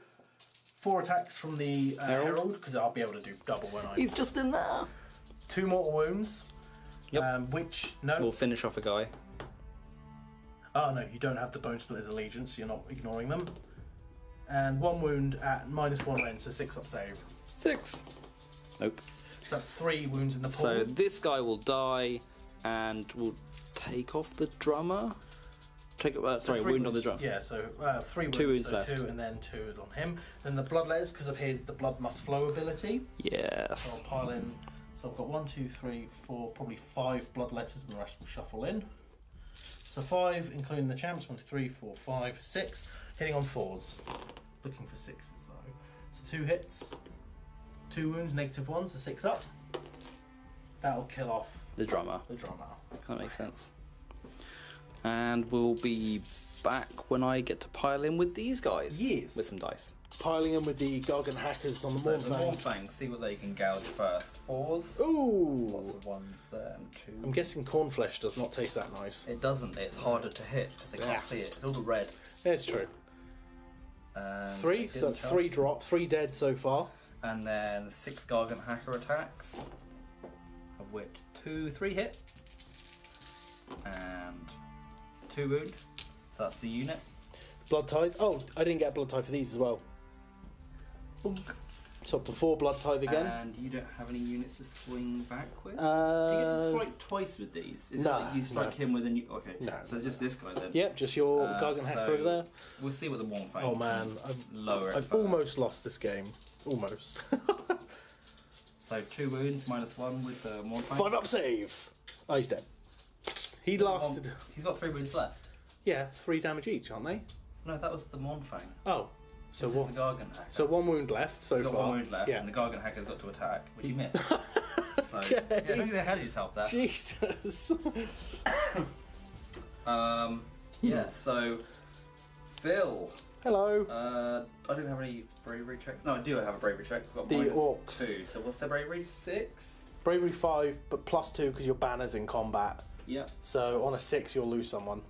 4 attacks from the Herald, because I'll be able to do double when I... He's just in there. 2 mortal wounds. Yep. Which, no. We'll finish off a guy. Oh, no, you don't have the Bone Splitter's Allegiance, so you're not ignoring them. And 1 wound at -1 rend, so 6 up save. 6. Nope. So that's 3 wounds in the pool. So this guy will die, and we'll take off the drummer. Sorry, wound on the drummer. Yeah, so 3 wounds. 2 wounds so left. 2 and then 2 on him. Then the Bloodletters, because of his the blood must flow ability. Yes. So I'll pile in. So I've got 1, 2, 3, 4, probably 5 Bloodletters, and the rest will shuffle in. So 5, including the champs. 1, 2, 3, 4, 5, 6. Hitting on 4s. Looking for 6s though. So 2 hits, 2 wounds, -1, so 6 up. That'll kill off The drummer. the drummer. That makes sense. And we'll be back when I get to pile in with these guys. Yes. With some dice. Piling in with the Gargan hackers on the So the Mornfang. Mornfang, see what they can gouge first. 4s. Lots Ooh! of 1s there and 2. I'm guessing cornflesh does not taste that nice. It doesn't. It's harder to hit. They can't Yeah. see it. It's all the red. Yeah, it's true. And 3, it so didn't that's help. 3 drops, 3 dead so far. And then 6 Gargant Hacker attacks, of which 3 hit, and 2 wound. So that's the unit. Blood Tithe. Oh, I didn't get a Blood Tithe for these as well. So up to 4 Blood Tithe again. And you don't have any units to swing back with? Do you get Uh, to strike twice with these? Is no, it like you strike him with a new... Okay, No. so just this guy then. Yep, just your Gargan hacker so over there. We'll see what the Mornfang Oh man, lower it I've first. almost lost this game. Almost. So 2 wounds, -1 with the Mornfang. 5 up save. Oh, he's dead. He lasted. He's got 3 wounds left. Yeah, 3 damage each, aren't they? No, that was the Mornfang. Oh, so This is the Gargant Hacker. So 1 wound left so He's got far. 1 wound left, Yeah. and the Gargant Hacker's got to attack, which he missed. So, Okay. yeah, don't get ahead of yourself there. Jesus. Yeah, so Phil. Hello. I don't have any bravery checks. No, I do have a bravery check. I've got The -2. orcs. So what's their bravery? 6? Bravery 5, but +2 because your banner's in combat. Yep. So on a 6, you'll lose someone.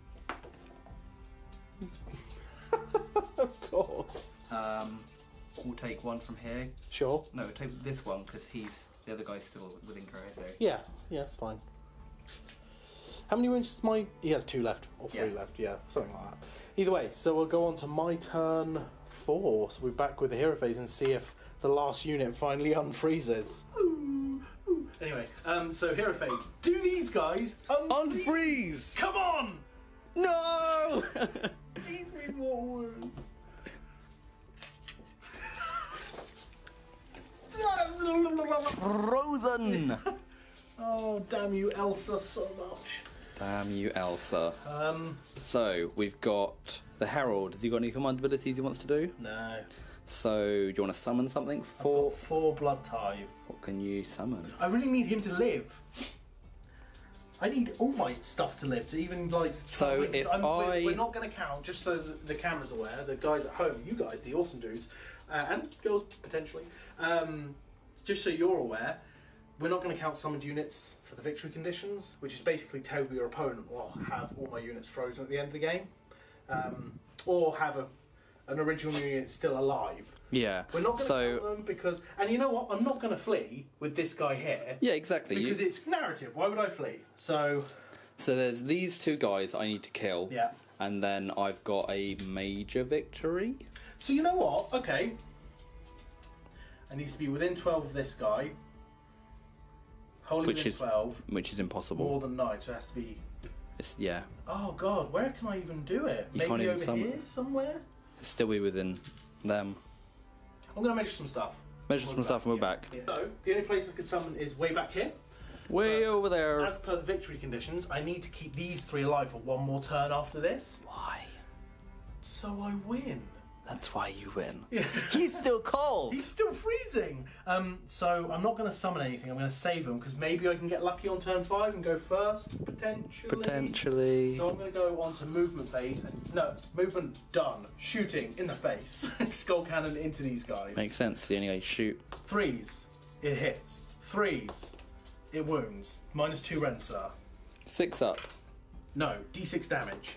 Of course. We'll take 1 from here. Sure. No, we'll take this one because the other guy's still within Croatia. Yeah, it's fine. How many wounds is my... He has 2 left, or 3 Yeah. left, yeah, something like that. Either way, so we'll go on to my turn 4. So we're back with the hero phase and see if the last unit finally unfreezes. Anyway, so hero phase. Do these guys Unfreeze! Come on! No! These 3 more wounds. Frozen! Oh, damn you, Elsa, so much. Damn you, Elsa. So, we've got the Herald. Has he got any command abilities he wants to do? No. So, do you want to summon something? I've got 4 blood tithe. What can you summon? I really need him to live. I need all my stuff to live, to even like. So if we're not going to count, just so that the camera's aware. The guys at home, you guys, the awesome dudes, and girls potentially. Just so you're aware, we're not going to count summoned units for the victory conditions, which is basically tell your opponent, well, have all my units frozen at the end of the game, or have an original unit still alive. Yeah. We're not going to count them because, and you know what? I'm not going to flee with this guy here. Yeah, exactly. Because it's narrative. Why would I flee? So there's these 2 guys I need to kill. yeah. And then I've got a major victory. So you know what? Okay. I need to be within 12 of this guy. Wholly Which within is 12. Which is impossible. More than 9, so it has to be. Yeah. Oh God, where can I even do it? You can't Maybe even over summon. here somewhere. Still be within them. I'm going to measure some stuff. Measure some stuff and we're back. Yeah. So the only place I could summon is way back here. Way over there. As per the victory conditions, I need to keep these 3 alive for 1 more turn after this. Why? So I win. That's why you win. Yeah. He's still cold. He's still freezing. So I'm not going to summon anything. I'm going to save him because maybe I can get lucky on turn 5 and go first potentially. Potentially. So I'm going to go on to movement phase. No, movement done. Shooting in the face. Skull cannon into these guys. Makes sense. The only way you shoot. 3s, it hits. 3s, it wounds. -2 Renser. 6 up. No, d6 damage.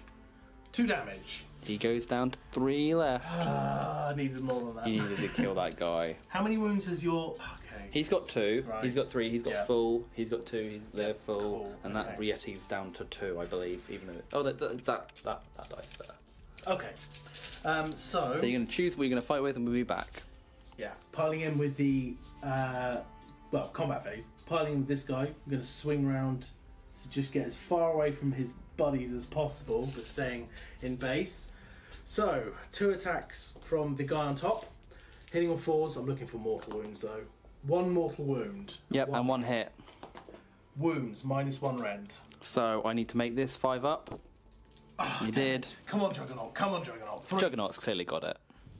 2 damage. He goes down to 3 left. I needed more than that. You needed to kill that guy. How many wounds has your... Okay. He's got 2. Right. He's got 3. He's got Yeah. full. He's got 2. They're full. Cool. And that Okay. Yeti's down to 2, I believe. Even though that dice there. Okay. So So you're going to choose what you're going to fight with, and we'll be back. yeah, piling in with the combat phase. Piling in with this guy. I'm going to swing round to just get as far away from his buddies as possible, but staying in base. So 2 attacks from the guy on top, hitting on 4s. I'm looking for mortal wounds though. 1 mortal wound. Yep, and 1 hit. Wounds -1 rend. So I need to make this 5 up. You did. Come on, Juggernaut. Come on, Juggernaut. 3. Juggernaut's clearly got it.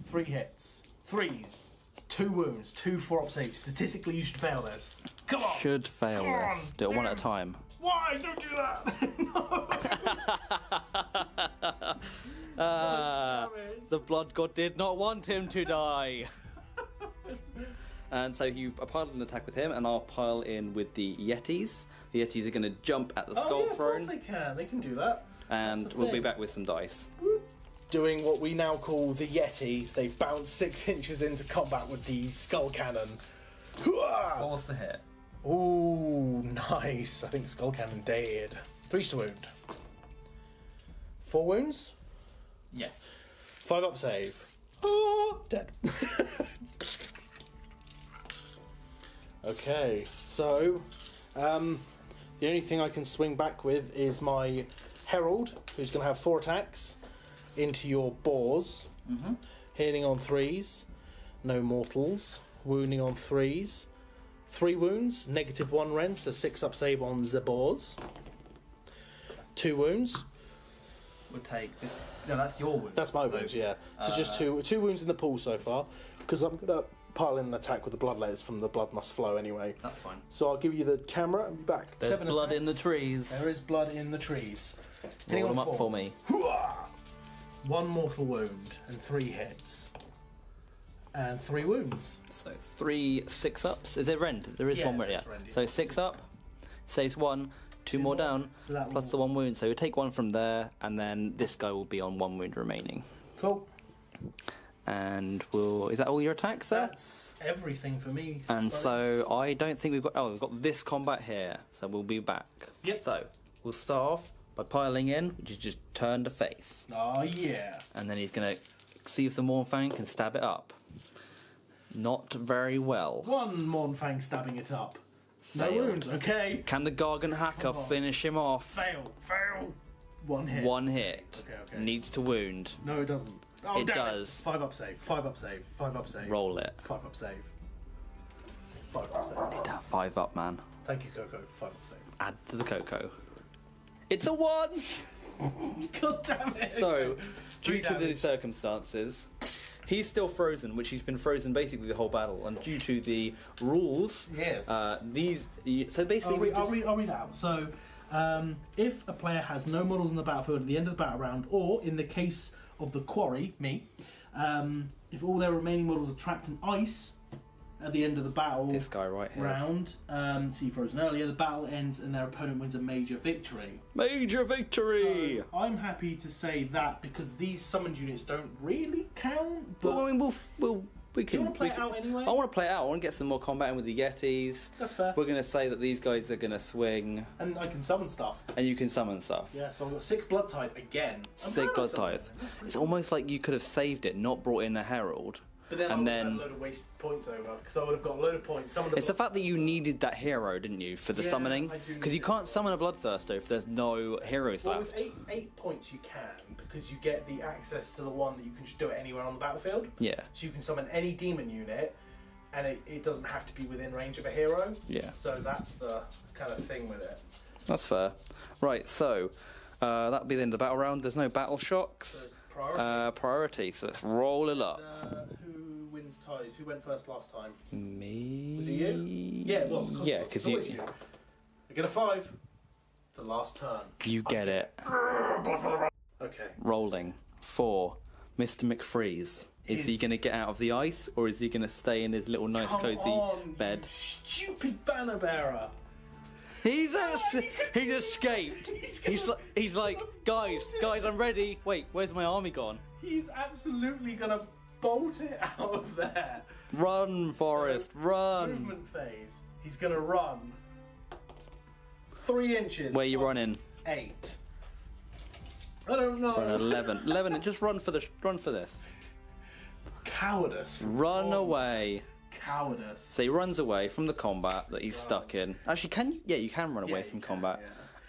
3 hits. 3s. 2 wounds. 2 4-up saves. Statistically, you should fail this. Come on. Should fail Come on. this. Do it one at a time. Why? Don't do that. No. The blood god did not want him to die. And so you pile an attack with him, and I'll pile in with the Yetis. The Yetis are going to jump at the skull Of throne, course they can. They can do that. and That's the we'll be thing. back with some dice. Doing what we now call the Yeti. They bounce 6 inches into combat with the skull cannon. Hooah! Force to hit. Ooh, nice. I think skull cannon dead. 3 to wound. 4 wounds. Yes. 5-up save. Oh, dead. Okay, so the only thing I can swing back with is my Herald, who's going to have 4 attacks into your boars, hitting on 3s, no mortals, wounding on 3s, 3 wounds, -1 rend, so 6-up save on the boars, 2 wounds. We'll take this. No, that's your wound. That's my wounds, yeah. So just two wounds in the pool so far, because I'm going to pile in an attack with the bloodletters from the blood must flow anyway. That's fine. So I'll give you the camera and be back. There's 7 blood in the attacks. trees. There is blood in the trees. Roll them on up for 4s. me. Hooah! 1 mortal wound and 3 hits. And 3 wounds. So 3 6-ups. Is it rend? There is Yeah, one rend, yeah. it's rend, yeah. So 6 up, saves 1, 2 more down, So that plus the 1 wound. So we take 1 from there, and then this guy will be on 1 wound remaining. Cool. And we'll. Is that all your attacks there? That's everything for me. And so I don't think we've got. Oh, we've got this combat here. So we'll be back. Yep. So we'll start off by piling in, which is just turn to face, Oh, yeah. and then he's gonna see if the Mornfang can stab it up. Not very well. 1 Mornfang stabbing it up. No Failed. wounds, okay. Can the Gargan Hacker Come on. finish him off? Fail. 1 hit. 1 hit. Okay. Needs to wound. No, it doesn't. Oh, It damn does. 5-up save. 5-up save. 5-up save. Roll it. 5-up save. 5-up save. That 5 up, man. Thank you, Coco. 5-up save. Add to the Coco. It's a 1! God damn it. So, due to the damage. circumstances, he's still frozen, which he's been frozen basically the whole battle. And due to the rules, Yes. So basically, I'll read it out. So, if a player has no models in the battlefield at the end of the battle round, or in the case of the quarry, me, if all their remaining models are trapped in ice at the end of the battle this guy right here. round, see frozen earlier, the battle ends and their opponent wins a major victory. Major victory! So, I'm happy to say that because these summoned units don't really count. But Well, I mean, we can. you wanna play we it can- out anyway? I want to play it out. I want to get some more combat in with the Yetis. that's fair. We're going to say that these guys are going to swing, And I can summon stuff. and you can summon stuff. Yeah, so I've got 6 blood tithe again. I'm 6 proud blood of something. tithe. It's almost like you could have saved it, not brought in a herald. But then I And would then- have had a load of wasted points over because I would have got a load of points. It's the fact that you needed that hero, didn't you, for the Yeah, summoning? I do Because you need can't it. summon a Bloodthirster if there's no heroes Well, left. with 8 points you can because you get the access to the one that you can just do it anywhere on the battlefield. Yeah, So you can summon any demon unit and it doesn't have to be within range of a hero. yeah. So that's the kind of thing with it. That's fair. Right, so that'll be the end of the battle round. There's no battle shocks. So it's priority. Priority, so let's roll it up. Who wins ties? Who went first last time? Me? Was it you? Yeah, it was. Yeah, it's because always you. I get a 5. The last turn. you get it. Okay. Rolling. 4. Mr. McFreeze. Is he going to get out of the ice, or is he going to stay in his little nice Come cozy on, bed? You stupid banner bearer. He's escaped. He's like, guys, I'm ready. Wait, where's my army gone? He's absolutely gonna bolt it out of there. Run, Forrest, run. Movement phase. He's gonna run 3 inches. Where you running? 8. I don't know. For an 11. 11. Just run for this. Cowardice. Run away. Cowardice. So he runs away from the combat that he's stuck in. Actually, can you? Yeah, you can run away from combat.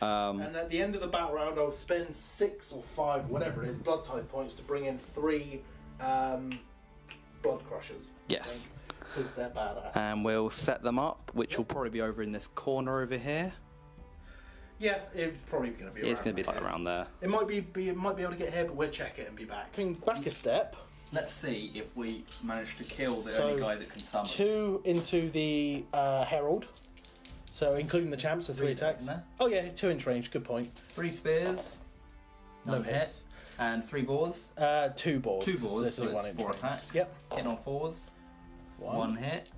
Yeah. And at the end of the battle round, I'll spend 6 or 5, whatever it is, blood type points to bring in 3 blood crushers. Yes. Because they're badass. And we'll set them up, which will probably be over in this corner over here. Yeah, it's probably going to be. It's going to be like around there. It might be able to get here, but we'll check it and be back. Back a step. Let's see if we manage to kill the only guy that can summon. 2 into the Herald. So including the champ, so 3 attacks. Oh yeah, 2-inch range. Good point. 3 spears. No None hits. And 3 boars. 2 balls. 2 balls. So only it's 1 4 inch range. attacks. Yep. Hitting on 4s. 1 hit.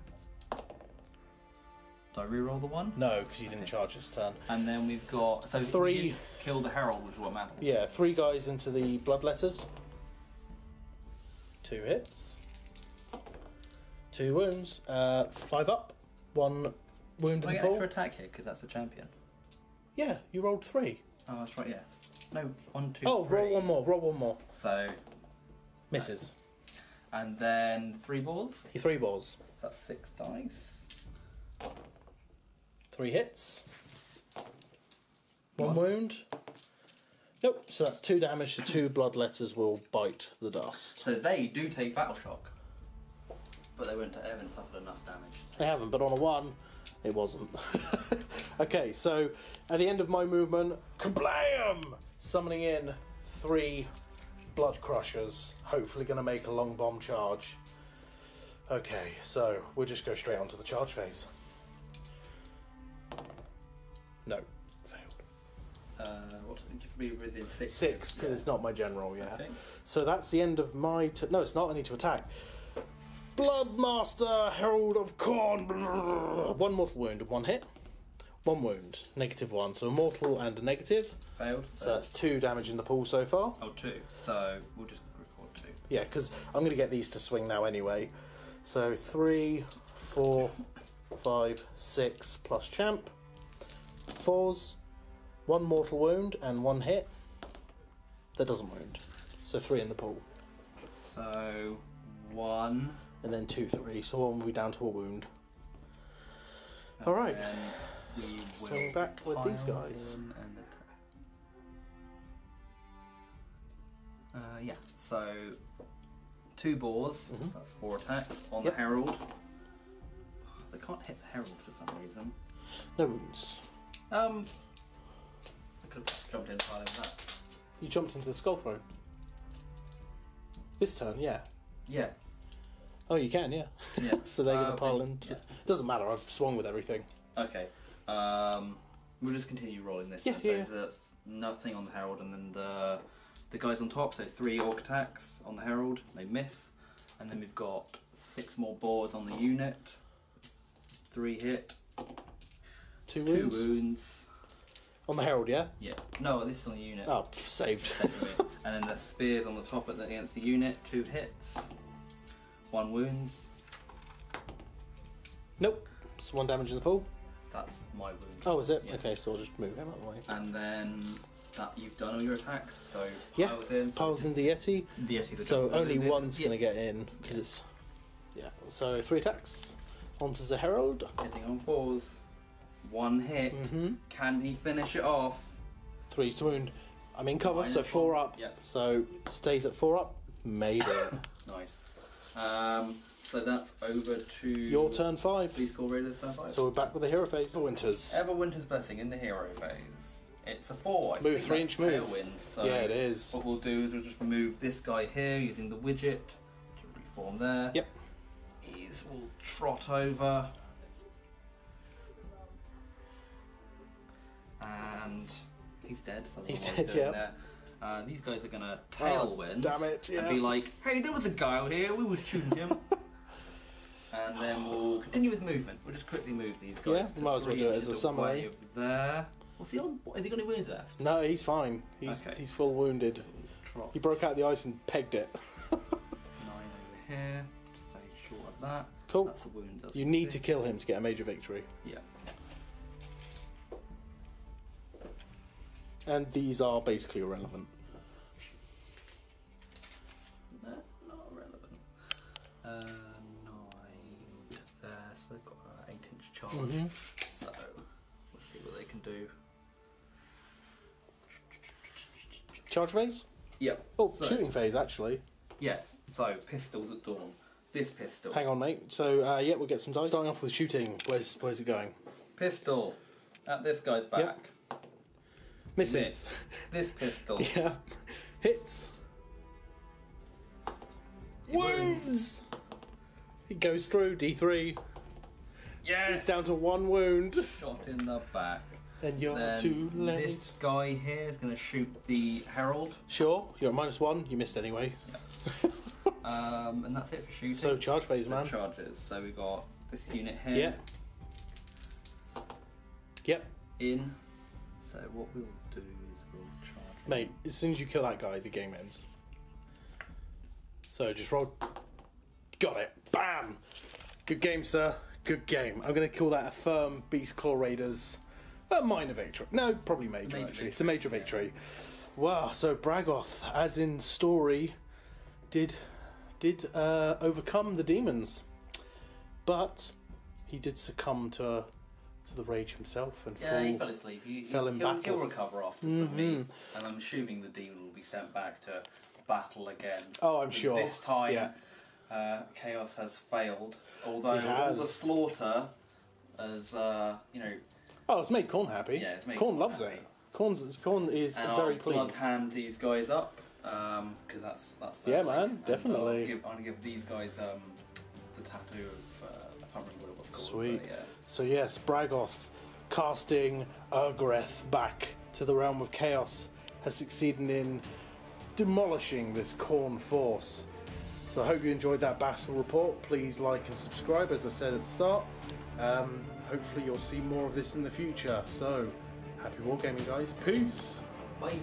Do I reroll the 1? No, because you didn't charge this turn. And then we've got 3. Kill the herald, which is what matters. Yeah, 3 guys into the bloodletters. 2 hits. 2 wounds. 5 up. 1 wound Do I in get the pool. extra attack here because that's the champion? Yeah, you rolled 3. Oh, that's right. Yeah. No, 1, 2. Oh, 3. roll 1 more. Roll 1 more. So Misses. and then 3 balls. 3 balls. So that's 6 dice. 3 hits. 1 wound. Nope, so that's 2 damage, so 2 bloodletters will bite the dust. So they do take battle shock, but they haven't suffered enough damage. They haven't, but on a 1, it wasn't. Okay, so at the end of my movement, kablam! Summoning in 3 blood crushers. Hopefully going to make a long bomb charge. Okay, so we'll just go straight onto the charge phase. No, failed. What did you give me within 6? 6, because it's not my general, yeah. Okay. So that's the end of my... No, it's not. I need to attack. Bloodmaster, Herald of Khorne. 1 mortal wound and 1 hit. 1 wound, -1. So a mortal and a negative. Failed. So that's 2 damage in the pool so far. Oh, 2. So we'll just record 2. Yeah, because I'm going to get these to swing now anyway. So 3, 4, 5, 6 plus champ. 4s. 1 mortal wound and 1 hit. That doesn't wound. So 3 in the pool. So 1. And then 2, 3. So 1 will be down to a wound. Alright. Swing back with these guys. Yeah, so 2 boars. Mm-hmm. So that's 4 attacks on the herald. They can't hit the herald for some reason. No wounds. I could have jumped inside of that. You jumped into the skull throne. This turn, yeah. Yeah. Oh, you can, yeah. Yeah. So they're going to pile in. Yeah. Doesn't matter, I've swung with everything. Okay. We'll just continue rolling this. Yeah, then. So yeah. that's nothing on the herald, and then the guys on top. So 3 orc attacks on the herald. They miss, and then we've got 6 more boars on the unit. 3 hit. 2 2 wounds. wounds. On the herald, yeah? Yeah. No, this is on the unit. Oh, saved. And then the spears on the top against the unit. 2 hits. 1 wounds. Nope. It's 1 damage in the pool. That's my wound. Oh, is it? Yeah. Okay, so I'll just move him out of the way. And then that you've done all your attacks. So Yeah, piles in. So piles in the Yeti. the Yeti, the So jungle, only the- one's yeah. going to get in, because it's... Yeah, so 3 attacks. Onto the herald. Hitting on 4s. 1 hit. Mm-hmm. Can he finish it off? 3 to wound. I'm in cover, so -1. 4 up. Yep. So stays at 4 up. Made it. Nice. So that's over to Your turn 5. Beastclaw Raiders turn 5. So we're back with the hero phase. Winters. Everwinter's Blessing in the hero phase. It's a 4. I Move, think 3-inch that's move. Tailwind, so Yeah, it is. what we'll do is we'll just remove this guy here using the widget to reform there. Yep. We'll trot over. And he's dead. So I don't He's know what dead, doing yeah. there. These guys are gonna tailwind. damn it, yeah. And be like, hey, there was a guy out here. We were shooting him. And then we'll continue with movement. We'll just quickly move these guys. Yeah, might as well do it as a summary. Away of there. What's he on? Has he got any wounds left? No, he's fine. He's full wounded. Drop He broke out the ice and pegged it. 9 over here. Just stay short of that. Cool. That's a wound. That's You need to kill him to get a major victory. Yeah. And these are basically irrelevant. No, not relevant. 9 there, so they've got an 8-inch charge. So we'll see what they can do. Charge phase? Yep. Oh, So- shooting phase, actually. Yes. So pistols at dawn. This pistol. Hang on, mate. So, yeah, we'll get some dice. Starting off with shooting. Where's it going? Pistol at this guy's back. Misses. Miss. This pistol. Yeah. Hits. It wounds. Wounds! It goes through, D3. Yes. It's down to 1 wound. Shot in the back. And you're Then too late. this guy here is going to shoot the herald. Sure, you're at -1. You missed anyway. And that's it for shooting. So, charge phase, So man. charges. So we got this unit here. Yep. In. So what we'll do is we'll charge. Mate, as soon as you kill that guy, the game ends. So, just roll. Got it. Bam! Good game, sir. Good game. I'm going to call that a firm Beastclaw Raiders. A minor victory. No, probably major, actually. It's a major victory. Wow, so Braggoth, as in story, did overcome the demons. But he did succumb to the rage himself and he fell asleep. fell in battle. He'll recover after some meat, and I'm assuming the demon will be sent back to battle again. Oh, I'm But sure. This time, Yeah. Chaos has failed. Although It all has. the slaughter has, Oh, it's made Khorne happy. Yeah, it's made Khorne Khorne loves happy. it. Khorne is and very I'll pleased. blood hand these guys up because that's Yeah, their man, life. And definitely. I'm gonna give these guys the tattoo of I can't remember what it was called. Sweet. But, yeah. So yes, Braggoth, casting Urgor'eth back to the realm of chaos, has succeeded in demolishing this Khorne force. So I hope you enjoyed that battle report. Please like and subscribe, as I said at the start. Hopefully you'll see more of this in the future. So, happy wargaming, guys. Peace! Bye.